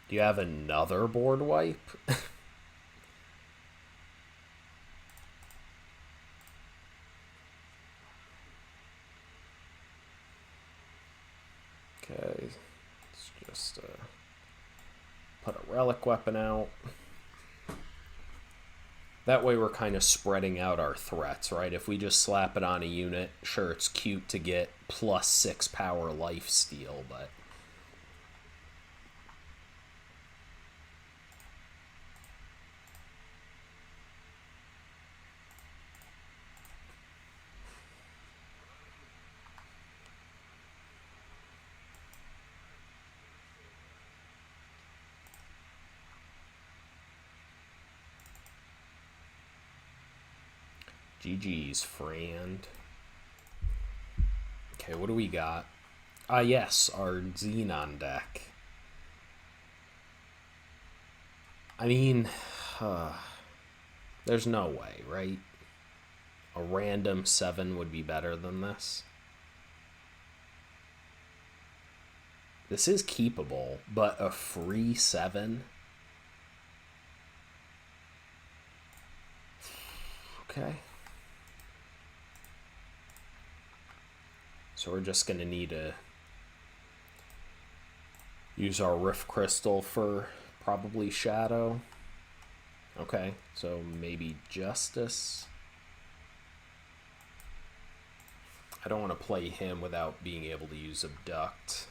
Do you have another board wipe? Okay, let's just put a relic weapon out. That way we're kind of spreading out our threats, right? If we just slap it on a unit, sure, it's cute to get +6 power life steal, but... GG's, friend. Okay, what do we got? Ah, yes, our Xenon deck. I mean, there's no way, right? A random 7 would be better than this. This is keepable, but a free 7? Okay. So we're just going to need to use our Rift Crystal for probably Shadow. Okay, so maybe Justice. I don't want to play him without being able to use Abduct.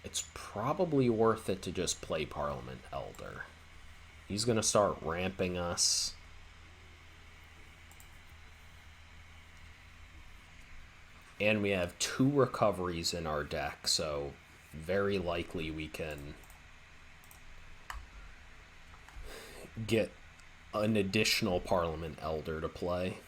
It's probably worth it to just play Parliament Elder. He's going to start ramping us. And we have 2 recoveries in our deck, so very likely we can get an additional Parliament Elder to play.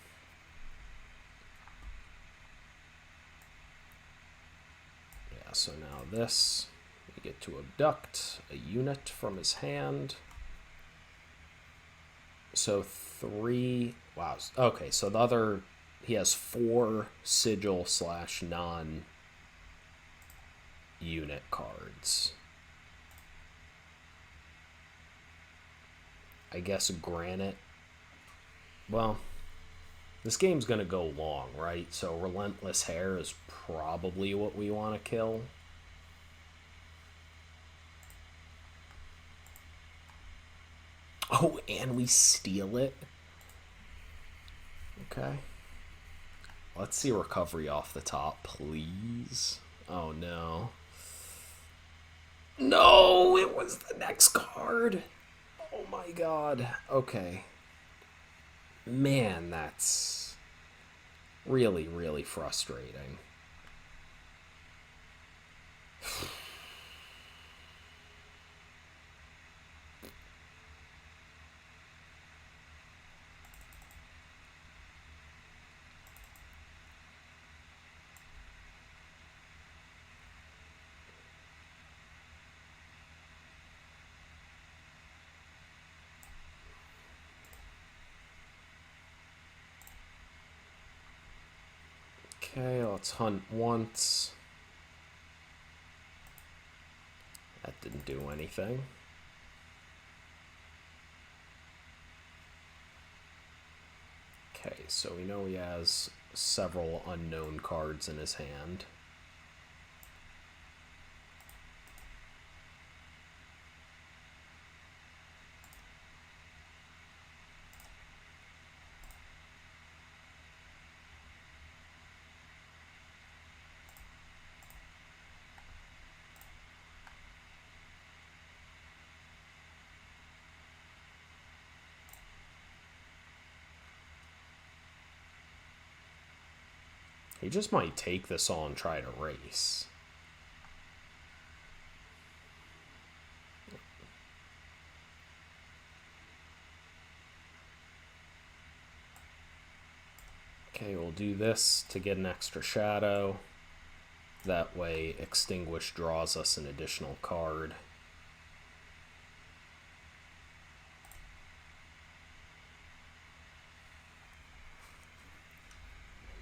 Yeah, so now this, we get to abduct a unit from his hand. So 3, wow, okay, so the other, he has 4 sigil / non unit cards. I guess Granite. Well, this game's gonna go long, right? So Relentless Hair is probably what we want to kill. Oh, and we steal it? Okay. Let's see recovery off the top, please. Oh, no. No, it was the next card. Oh, my God. Okay. Man, that's really, really frustrating. Okay, let's hunt once. That didn't do anything. Okay, so we know he has several unknown cards in his hand. He just might take this all and try to race. Okay, we'll we'll do this to get an extra shadow. That way, Extinguish draws us an additional card.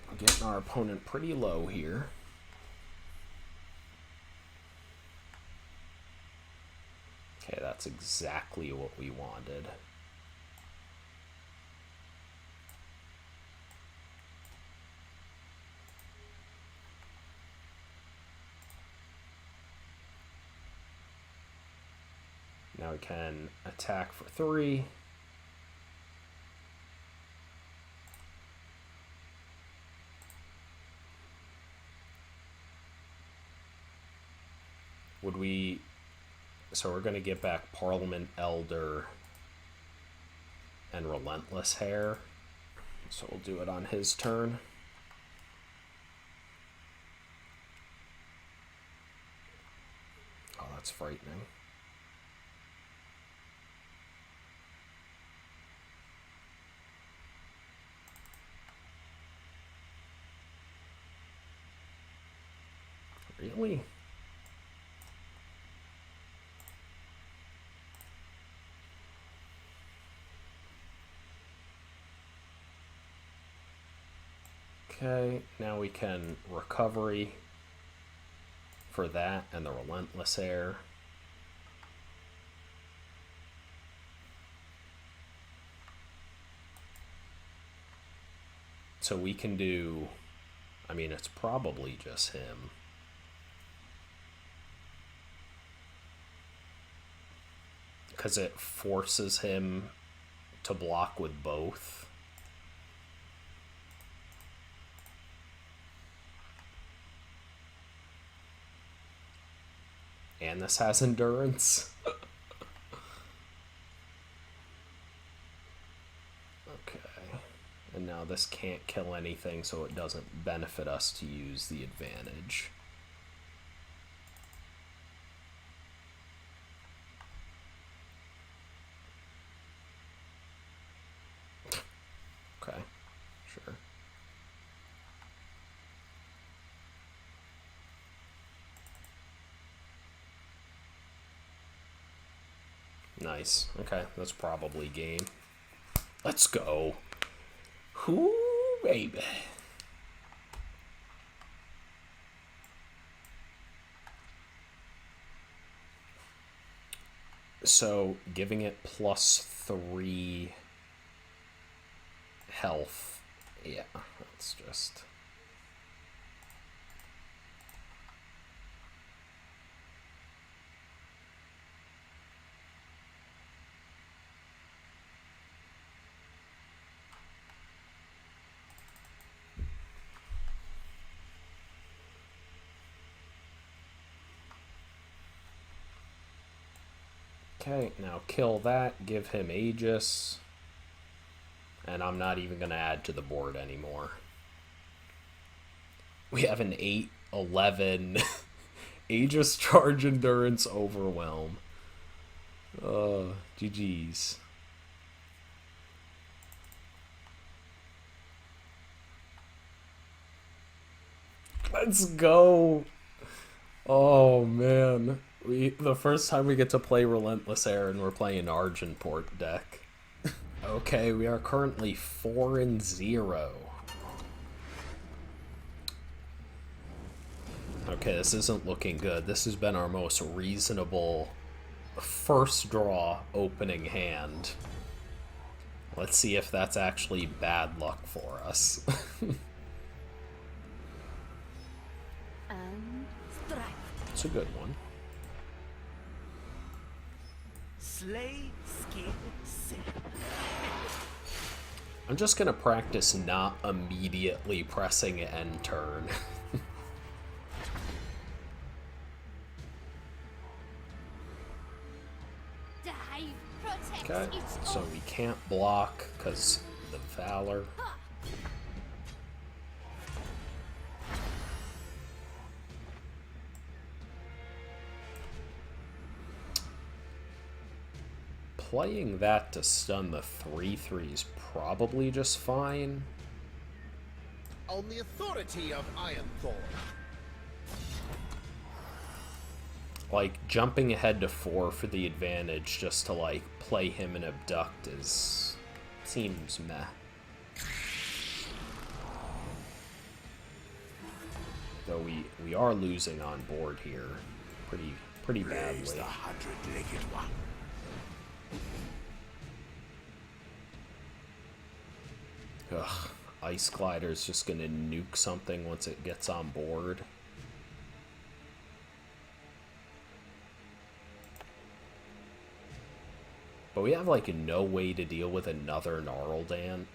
We're getting our opponent pretty low here. Okay, that's exactly what we wanted. Now we can attack for 3. Would we... So we're going to get back Parliament Elder and Relentless Hair. So we'll do it on his turn. Oh, that's frightening. Really? Okay, now we can recovery for that and the Relentless Air. So we can do, I mean, it's probably just him. Because it forces him to block with both. And this has endurance. Okay. And now this can't kill anything, so it doesn't benefit us to use the advantage. Okay, sure. Nice. Okay, that's probably game. Let's go. Whoo, baby. So, giving it +3 health. Yeah, that's just... Okay, now kill that, give him Aegis, and I'm not even going to add to the board anymore. We have an 8/11 Aegis, Charge, Endurance, Overwhelm. GG's. Let's go! Oh, man. The first time we get to play Relentless Air and we're playing Argenport deck. Okay, we are currently 4-0. Okay, this isn't looking good. This has been our most reasonable first draw opening hand. Let's see if that's actually bad luck for us. And strike. It's a good one. Slay, skill, sin. I'm just gonna practice not immediately pressing end turn. Dive. Protect. Okay, It's so we can't block because the Valor. Playing that to stun the 3/3 is probably just fine. on the authority of Ironthorn. Like, jumping ahead to 4 for the advantage just to, like, play him and abduct seems meh. Though we are losing on board here pretty badly. The 100-legged one. Ugh, Ice Glider's just gonna nuke something once it gets on board. But we have, like, no way to deal with another Gnarldan.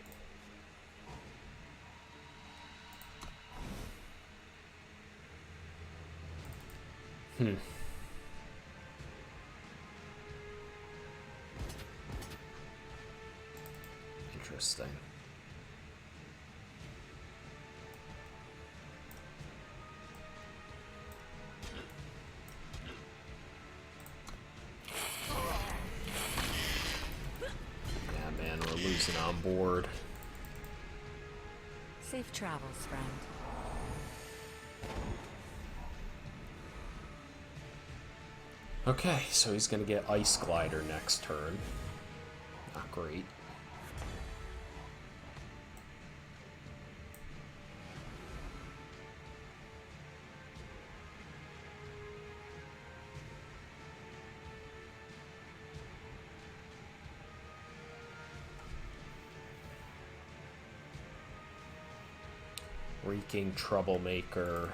Interesting. Yeah, man, we're losing on board. Safe travels, friend. Okay, so he's gonna get Ice Glider next turn. Not great. Wreaking Troublemaker.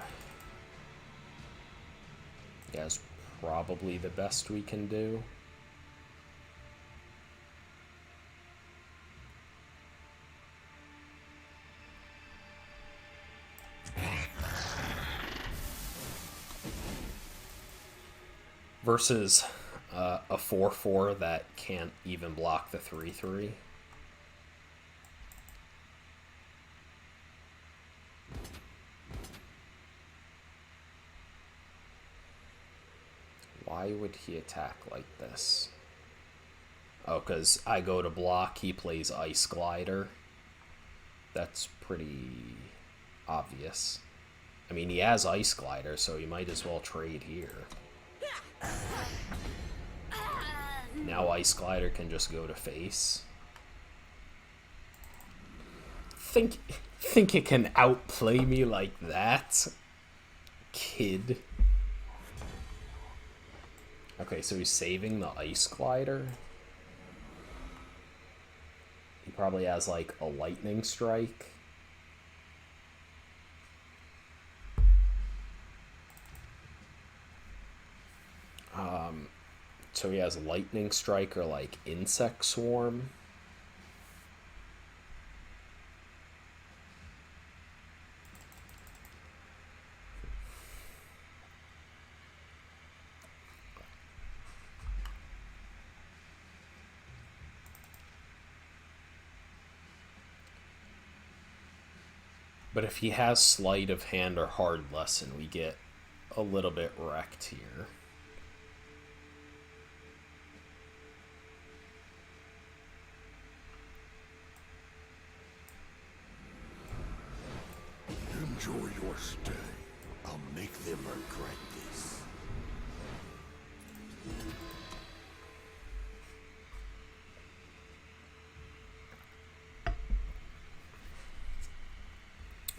Yeah, is probably the best we can do. Versus a 4/4 that can't even block the 3/3. Why would he attack like this? Oh, because I go to block, he plays Ice Glider. That's pretty obvious. I mean, he has Ice Glider, so he might as well trade here. Now Ice Glider can just go to face. Think it can outplay me like that? Kid. Okay, so he's saving the Ice Glider. He probably has, like, a Lightning Strike. So he has Lightning Strike or, like, Insect Swarm. But if he has Sleight of Hand or Hard Lesson, we get a little bit wrecked here. Enjoy your stay. I'll make them regret this.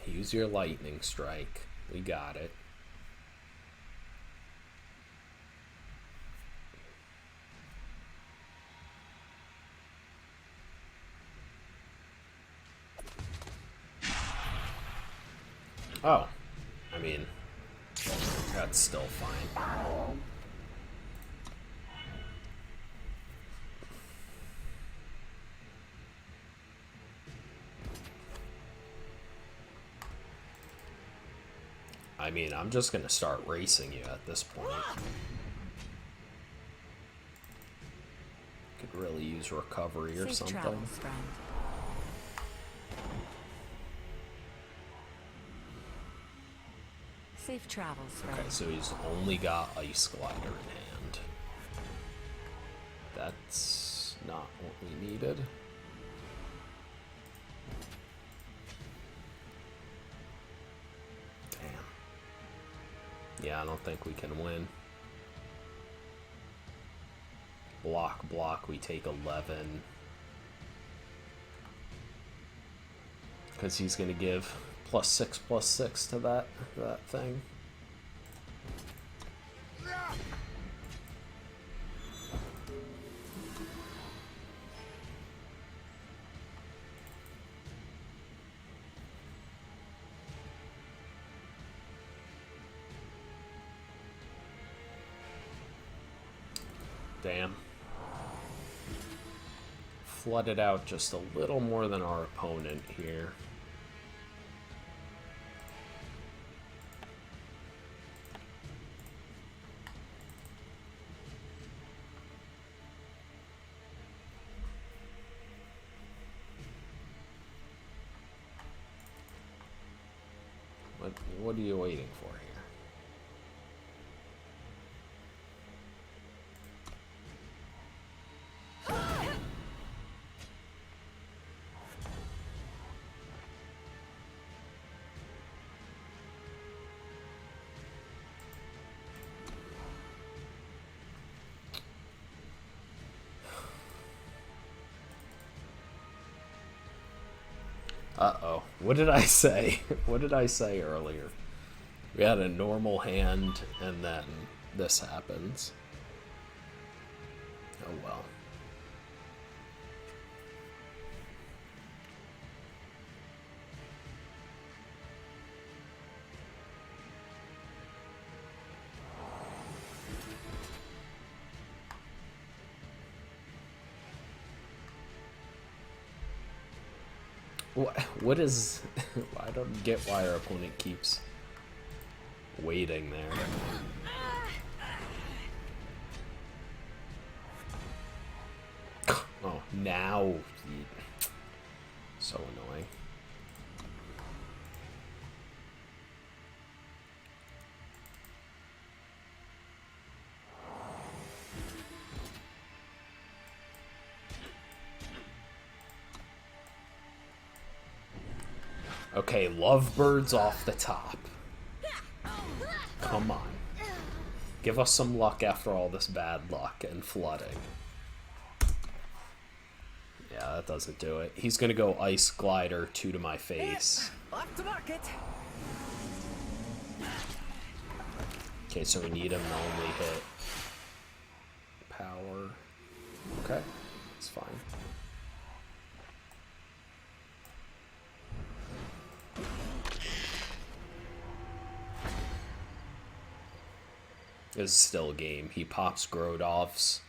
Use your Lightning Strike. We got it. Oh, I mean, that's still fine. I mean, I'm just gonna start racing you at this point. Could really use recovery or Safe something. travels, friend. Safe travels, friend. Okay, so he's only got Ice Glider in hand. That's not what we needed. Yeah, I don't think we can win. Block, block, we take 11. Because he's going to give +6/+6 to that thing. Damn. Flooded out just a little more than our opponent here. What are you waiting for here? Uh-oh. What did I say? What did I say earlier? We had a normal hand, and then this happens. Oh well. What is... I don't get why our opponent keeps waiting there. Oh, now... So annoying. Okay, lovebirds off the top. Come on. Give us some luck after all this bad luck and flooding. Yeah, that doesn't do it. He's gonna go Ice Glider 2 to my face. Off to market. Okay, so we need him to only hit power. Okay, it's fine. This is still a game. He pops Grodov's.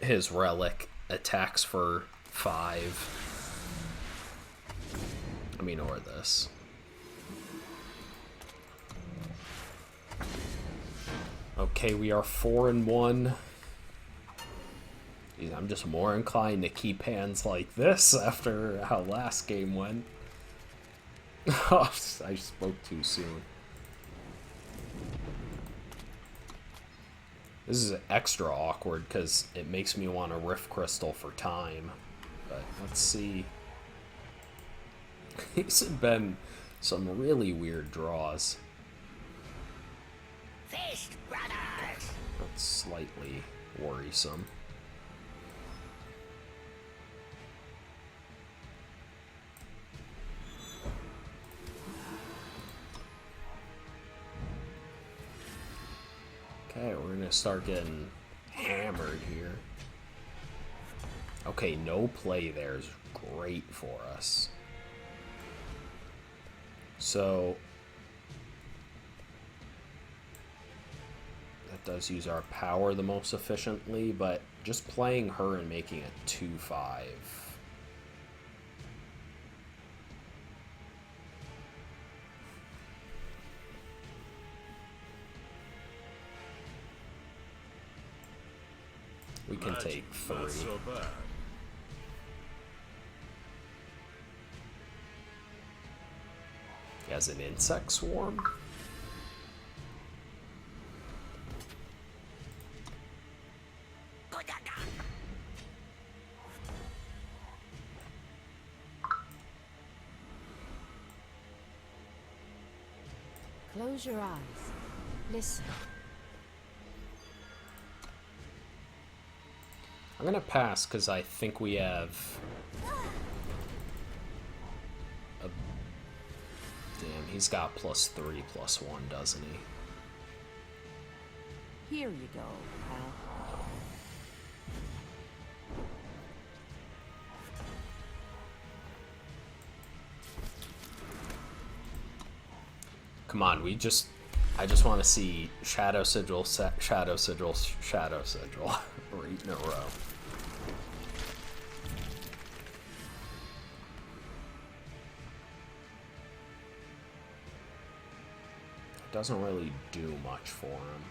His relic attacks for 5. I mean, or this. Okay, we are 4-1. I'm just more inclined to keep hands like this after how last game went. I spoke too soon. This is extra awkward because it makes me want a Rift Crystal for time. But let's see. These have been some really weird draws. Fish brothers. That's slightly worrisome. Okay, we're gonna start getting hammered here. Okay, no play there is great for us. So that does use our power the most efficiently, but just playing her and making it 2-5. We can take 3. He has an insect swarm? Close your eyes. Listen. I'm gonna pass because I think we have a... Damn, he's got +3/+1, doesn't he? Here you go, pal. Come on, I just want to see Shadow Sigil, Shadow Sigil, Shadow Sigil, 8 in a row. It doesn't really do much for him.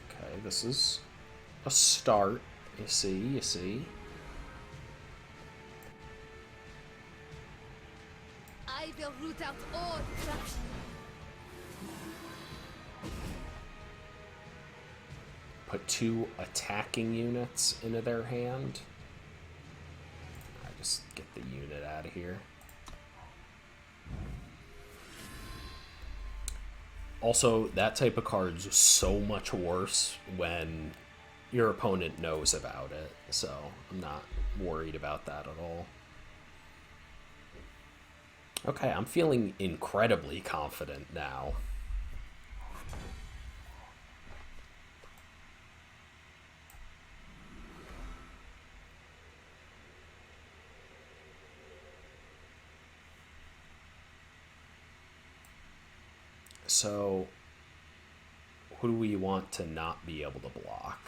Okay, this is a start. You see. I will root out all corruption. Put 2 attacking units into their hand. I just get the unit out of here. Also, that type of card's so much worse when your opponent knows about it, so I'm not worried about that at all. Okay, I'm feeling incredibly confident now. So, who do we want to not be able to block?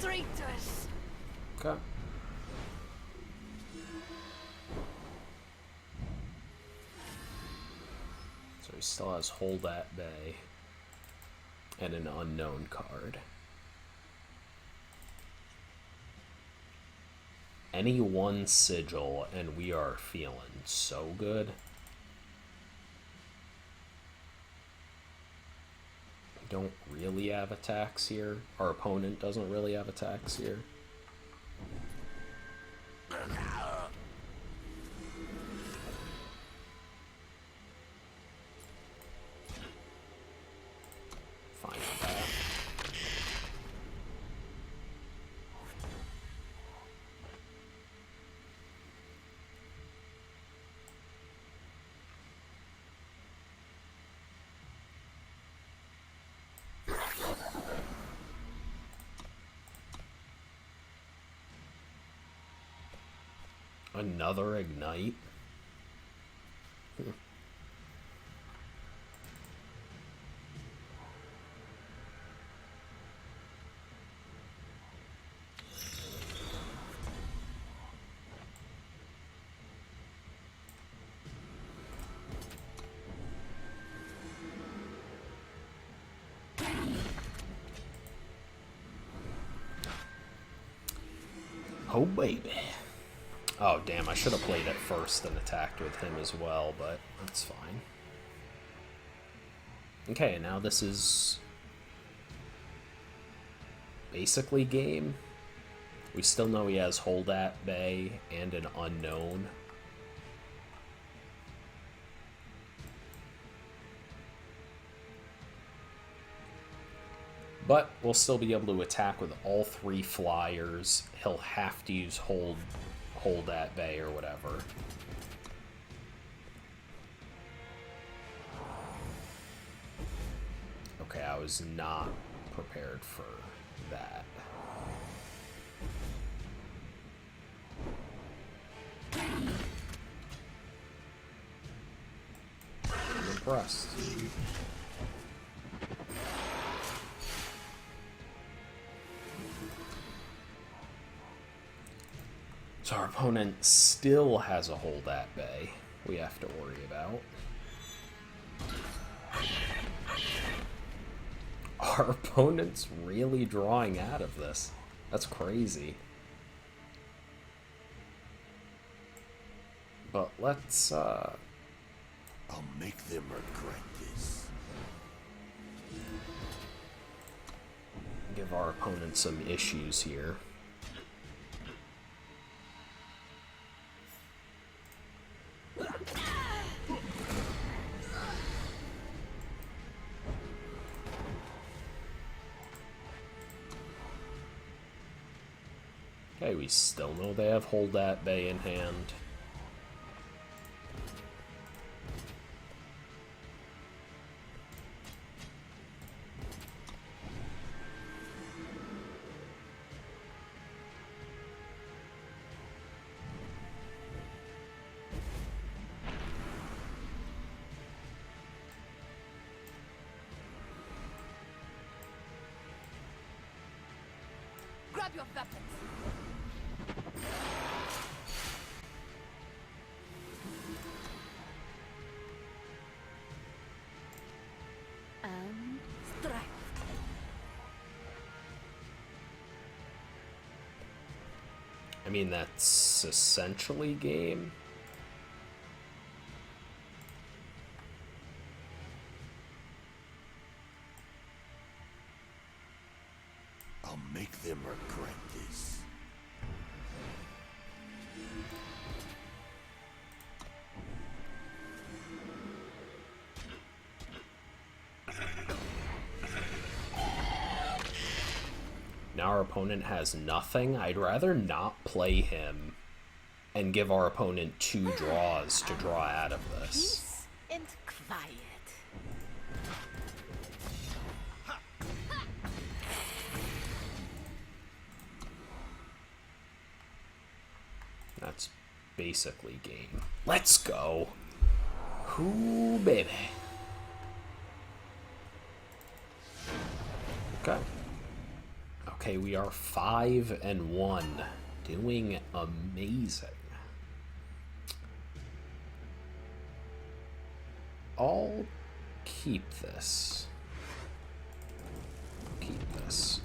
Traitors! Okay. So he still has Hold at Bay and an unknown card. Any one sigil and we are feeling so good. We don't really have attacks here. Our opponent doesn't really have attacks here. Fine with that. Another Ignite? Oh, baby. Oh, damn, I should have played it first and attacked with him as well, but that's fine. Okay, now this is basically game. We still know he has Hold at Bay and an unknown. But we'll still be able to attack with all 3 flyers. He'll have to use Hold at Bay or whatever. Okay, I was not prepared for that. I'm impressed. So our opponent still has a hold at bay we have to worry about. Our opponent's really drawing out of this. That's crazy. But let's, I'll make them regret this. give our opponent some issues here. Okay, we still know they have hold at bay in hand. Grab your weapons. And strike. I mean, that's essentially game. I'll make them regret this. Now our opponent has nothing. I'd rather not play him and give our opponent 2 draws to draw out of this. Peace and quiet. That's basically game. Let's go. Ooh, baby. Okay. Okay, we are 5-1. Doing amazing. I'll keep this. Keep this.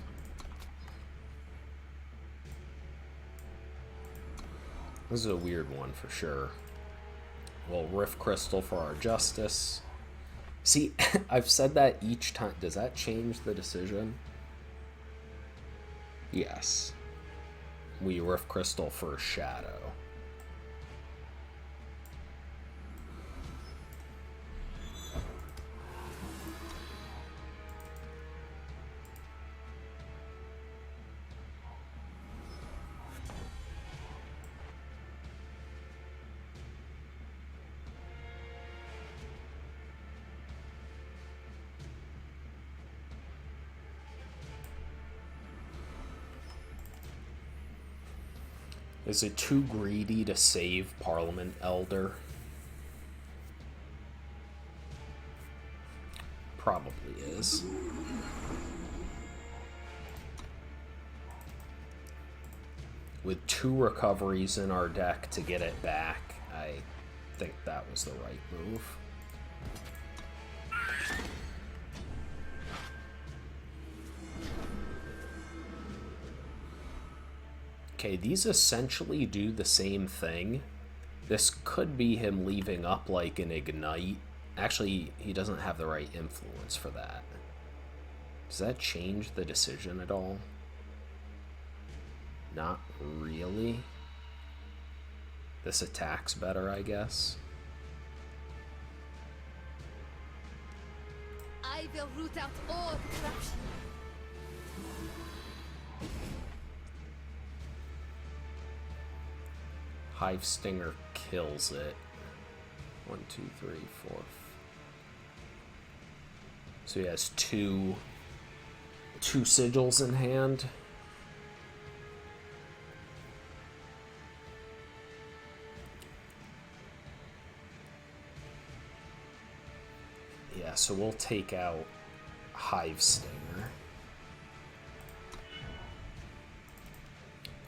This is a weird one for sure. We'll Rift Crystal for our Justice. See, I've said that each time. Does that change the decision? Yes. We Rift Crystal for Shadow. Is it too greedy to save Parliament Elder? Probably is. With 2 recoveries in our deck to get it back, I think that was the right move. Okay, these essentially do the same thing. This could be him leaving up like an Ignite. Actually, he doesn't have the right influence for that. Does that change the decision at all? Not really. This attacks better, I guess. I will root out all corruption. Hive Stinger kills it. 1, 2, 3, 4. So he has two sigils in hand. Yeah, so we'll take out Hive Stinger.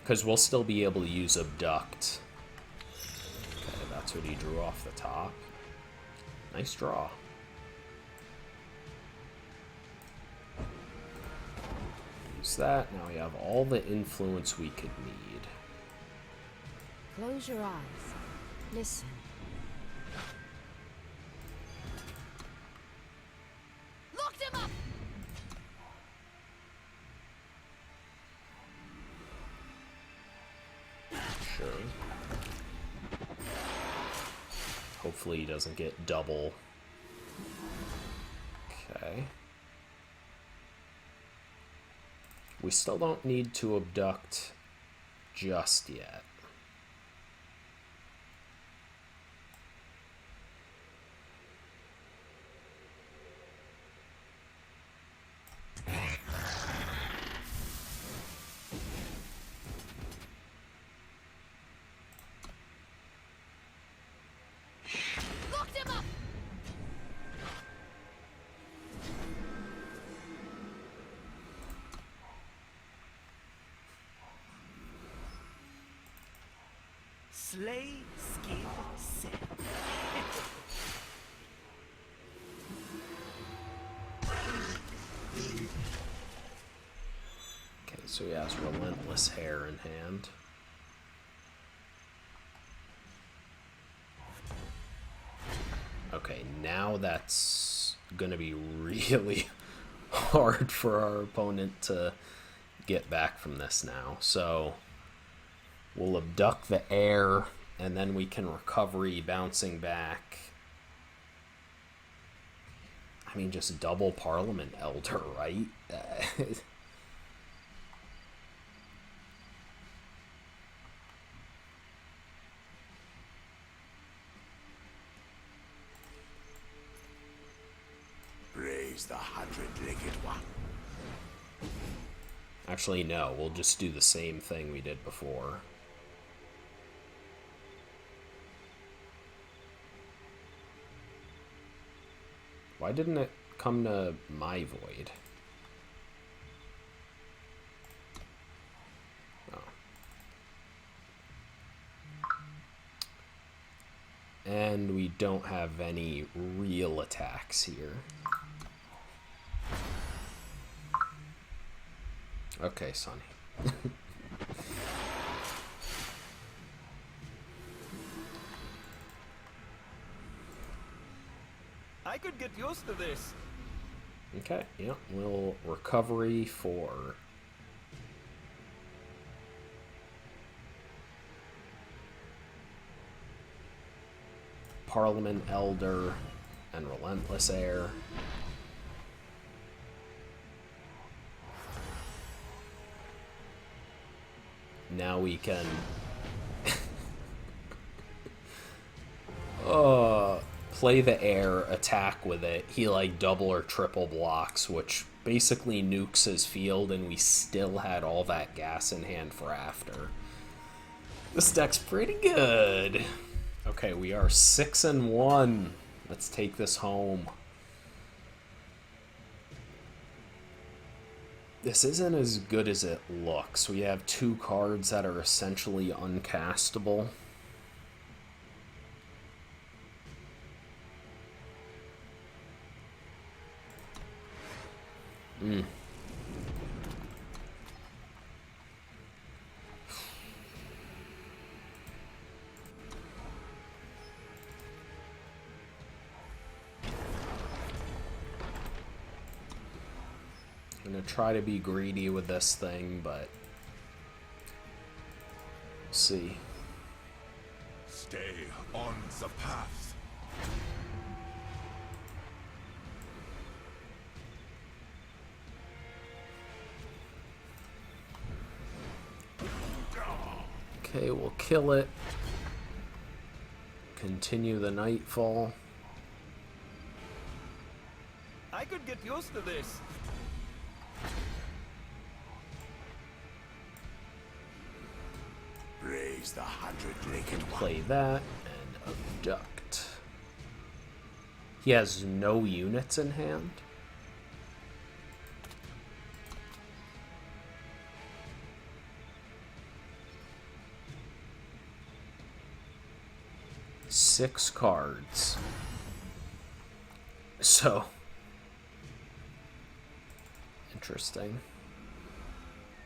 Because we'll still be able to use abduct. Okay, that's what he drew off the top. Nice draw. Use that. Now we have all the influence we could need. Close your eyes. Listen. Lock them up! Sure. Hopefully he doesn't get double. Okay. We still don't need to abduct just yet. Lock them up! Slay, skip, sell. Okay, so he has Relentless Hair in hand. Okay, now that's gonna be really hard for our opponent to get back from this now. So we'll abduct the air, and then we can recovery bouncing back. I mean, just double Parliament Elder, right? Praise the hundred-legged one. Actually, no. We'll just do the same thing we did before. Why didn't it come to my void? Oh. And we don't have any real attacks here. Okay, Sonny. I could get used to this. Okay, yeah, we'll recovery for Parliament Elder and Relentless Air. Now we can play the air, attack with it. He like double or triple blocks, which basically nukes his field, and we still had all that gas in hand for after. This deck's pretty good. Okay, we are 6-1. Let's take this home. This isn't as good as it looks. We have two cards that are essentially uncastable. I'm gonna try to be greedy with this thing, but we'll see. Stay on the path. Okay, we'll kill it. Continue the nightfall. I could get used to this. Praise the hundred-legged one. Play that and abduct. He has no units in hand. 6 cards. So, interesting.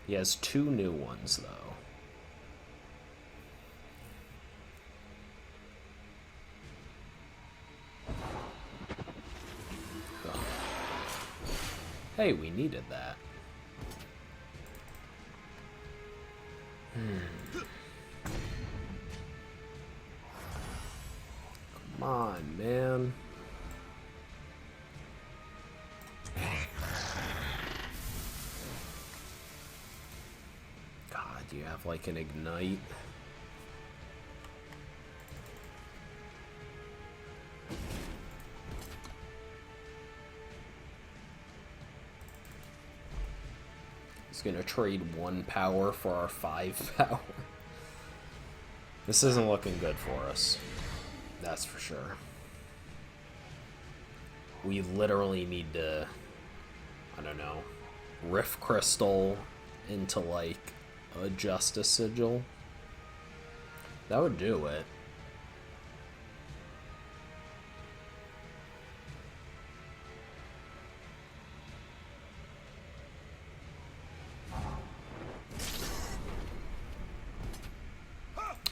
He has 2 new ones, though. Oh. Hey, we needed that. Come on, man. God, do you have like an ignite? He's gonna trade 1 power for our 5 power. This isn't looking good for us. That's for sure. We literally need to, I don't know, Rift Crystal into like a Justice Sigil. That would do it.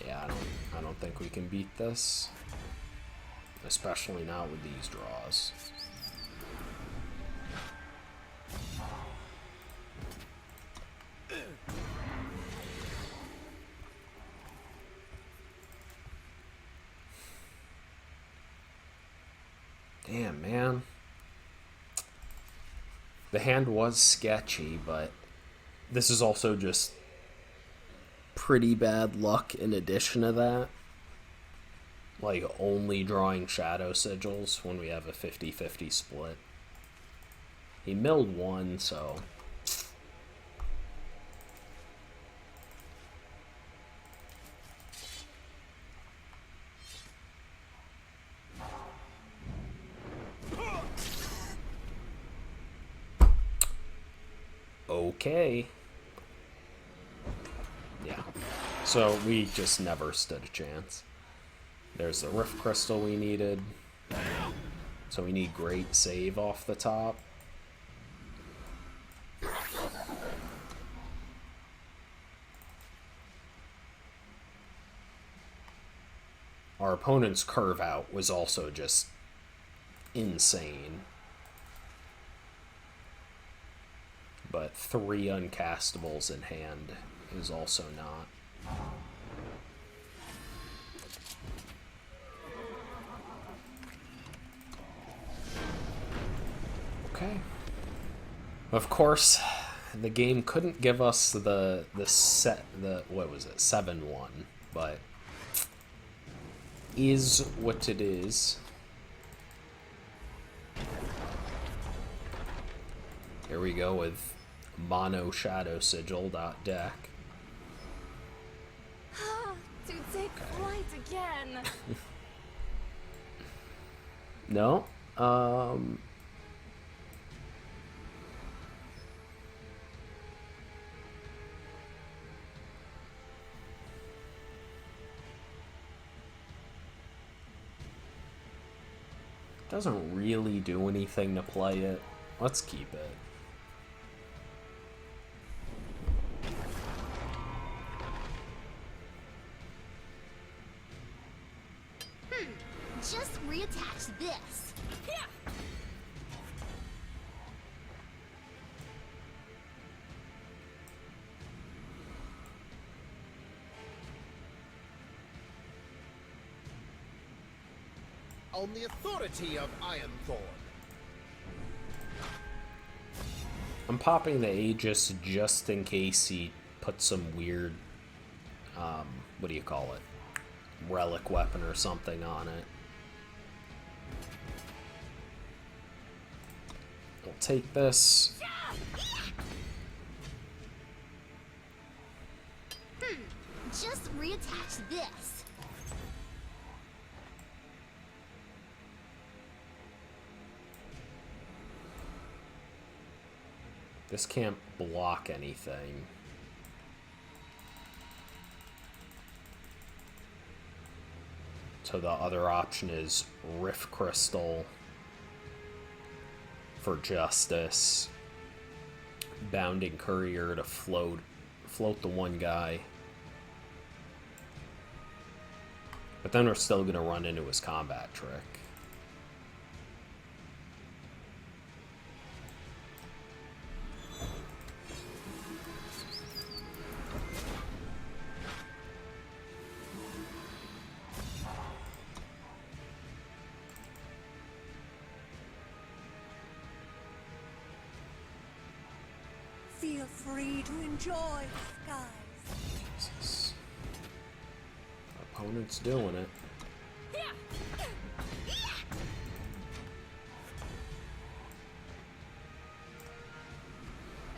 Yeah, I don't think we can beat this. Especially not with these draws. Damn, man. The hand was sketchy, but this is also just pretty bad luck in addition to that. Like, only drawing Shadow Sigils when we have a 50-50 split. He milled 1, so... Okay. Yeah. So we just never stood a chance. There's the Rift Crystal we needed. So we need Great Save off the top. Our opponent's Curve Out was also just insane. But 3 uncastables in hand is also not. Okay. Of course, the game couldn't give us the what was it, 7-1, but is what it is. Here we go with Mono Shadow Sigil deck. To take flight again. No. Doesn't really do anything to play it. Let's keep it. Just reattach this. Yeah. On the authority of Ironthorn. I'm popping the Aegis just in case he puts some weird, what do you call it? Relic weapon or something on it. We'll take this. Just reattach this. This can't block anything. So the other option is Rift Crystal for Justice, Bounding Courier to float the one guy. But then we're still going to run into his combat trick. Feel free to enjoy the skies. Jesus. Our opponent's doing it.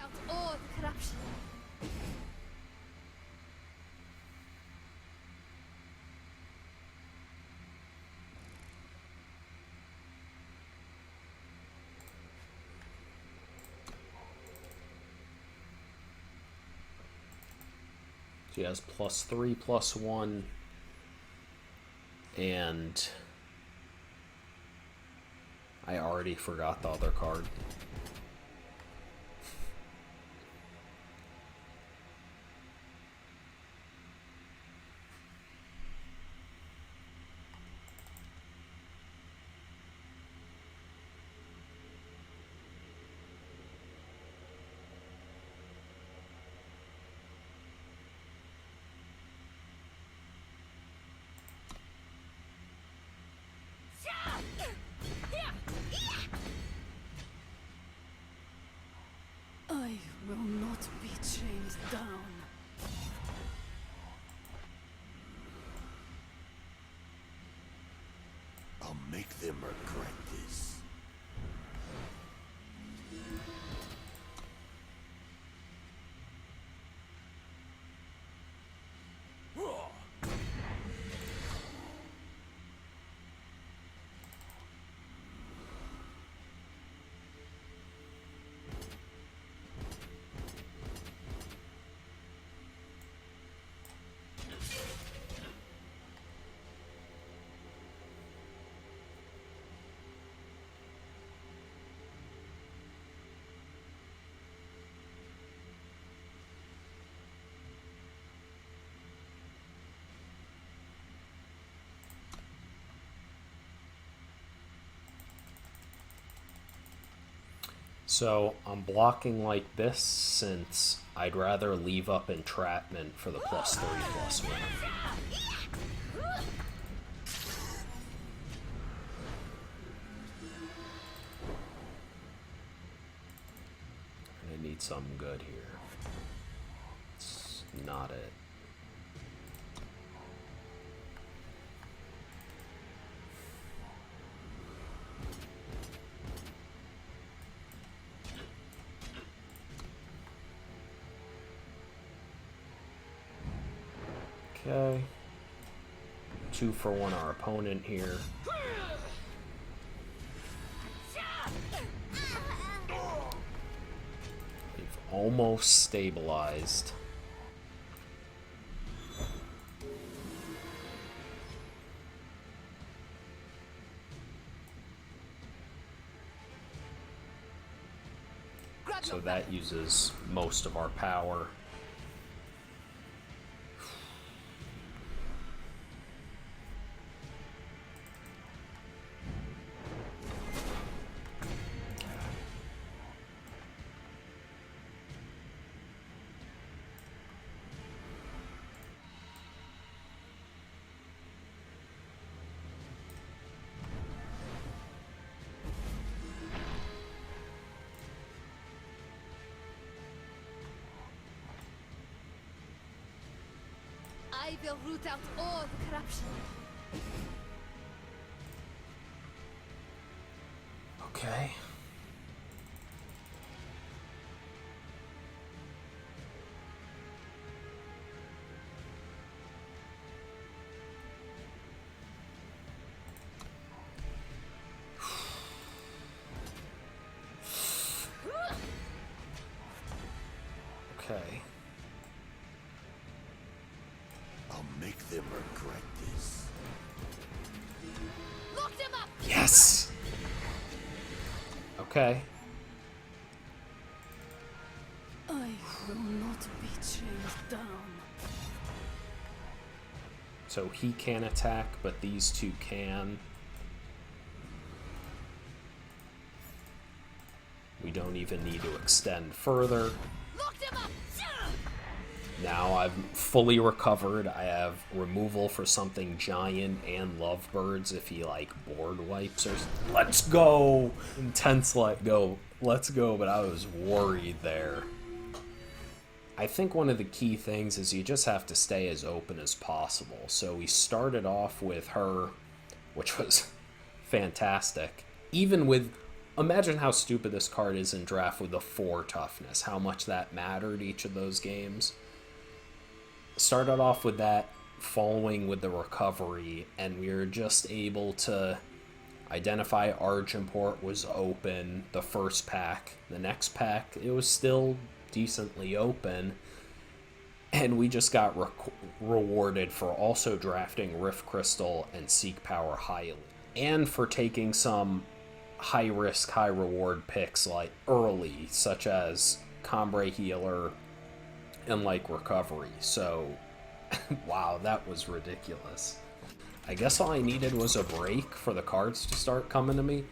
Out all the corruption. She has +3, +1, and I already forgot the other card. I will not be chained down. I'll make them regret this. So I'm blocking like this since I'd rather leave up entrapment for the +3, +1. I need something good here. It's not it. Okay. 2 for 1 our opponent here. We've almost stabilized. So that uses most of our power. I will root out all the corruption. Okay. Okay. I'll make them regret this. Yes! Okay. I will not be chained down. So he can attack, but these two can. We don't even need to extend further. Locked him up! Now I've fully recovered. I have removal for something giant and lovebirds if he like board wipes or let's go! Intense let go. Let's go, but I was worried there. I think one of the key things is you just have to stay as open as possible. So we started off with her, which was fantastic. Even with, imagine how stupid this card is in draft with the 4 toughness, how much that mattered each of those games. Started off with that, following with the recovery, and we were just able to identify Argentport was open the first pack. The next pack, it was still decently open, and we just got rewarded for also drafting Rift Crystal and Seek Power highly, and for taking some high risk, high reward picks like early, such as Combre Healer and like Recovery. So wow, that was ridiculous. I guess all I needed was a break for the cards to start coming to me.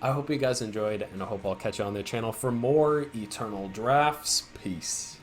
I hope you guys enjoyed, and I hope I'll catch you on the channel for more Eternal Drafts. Peace.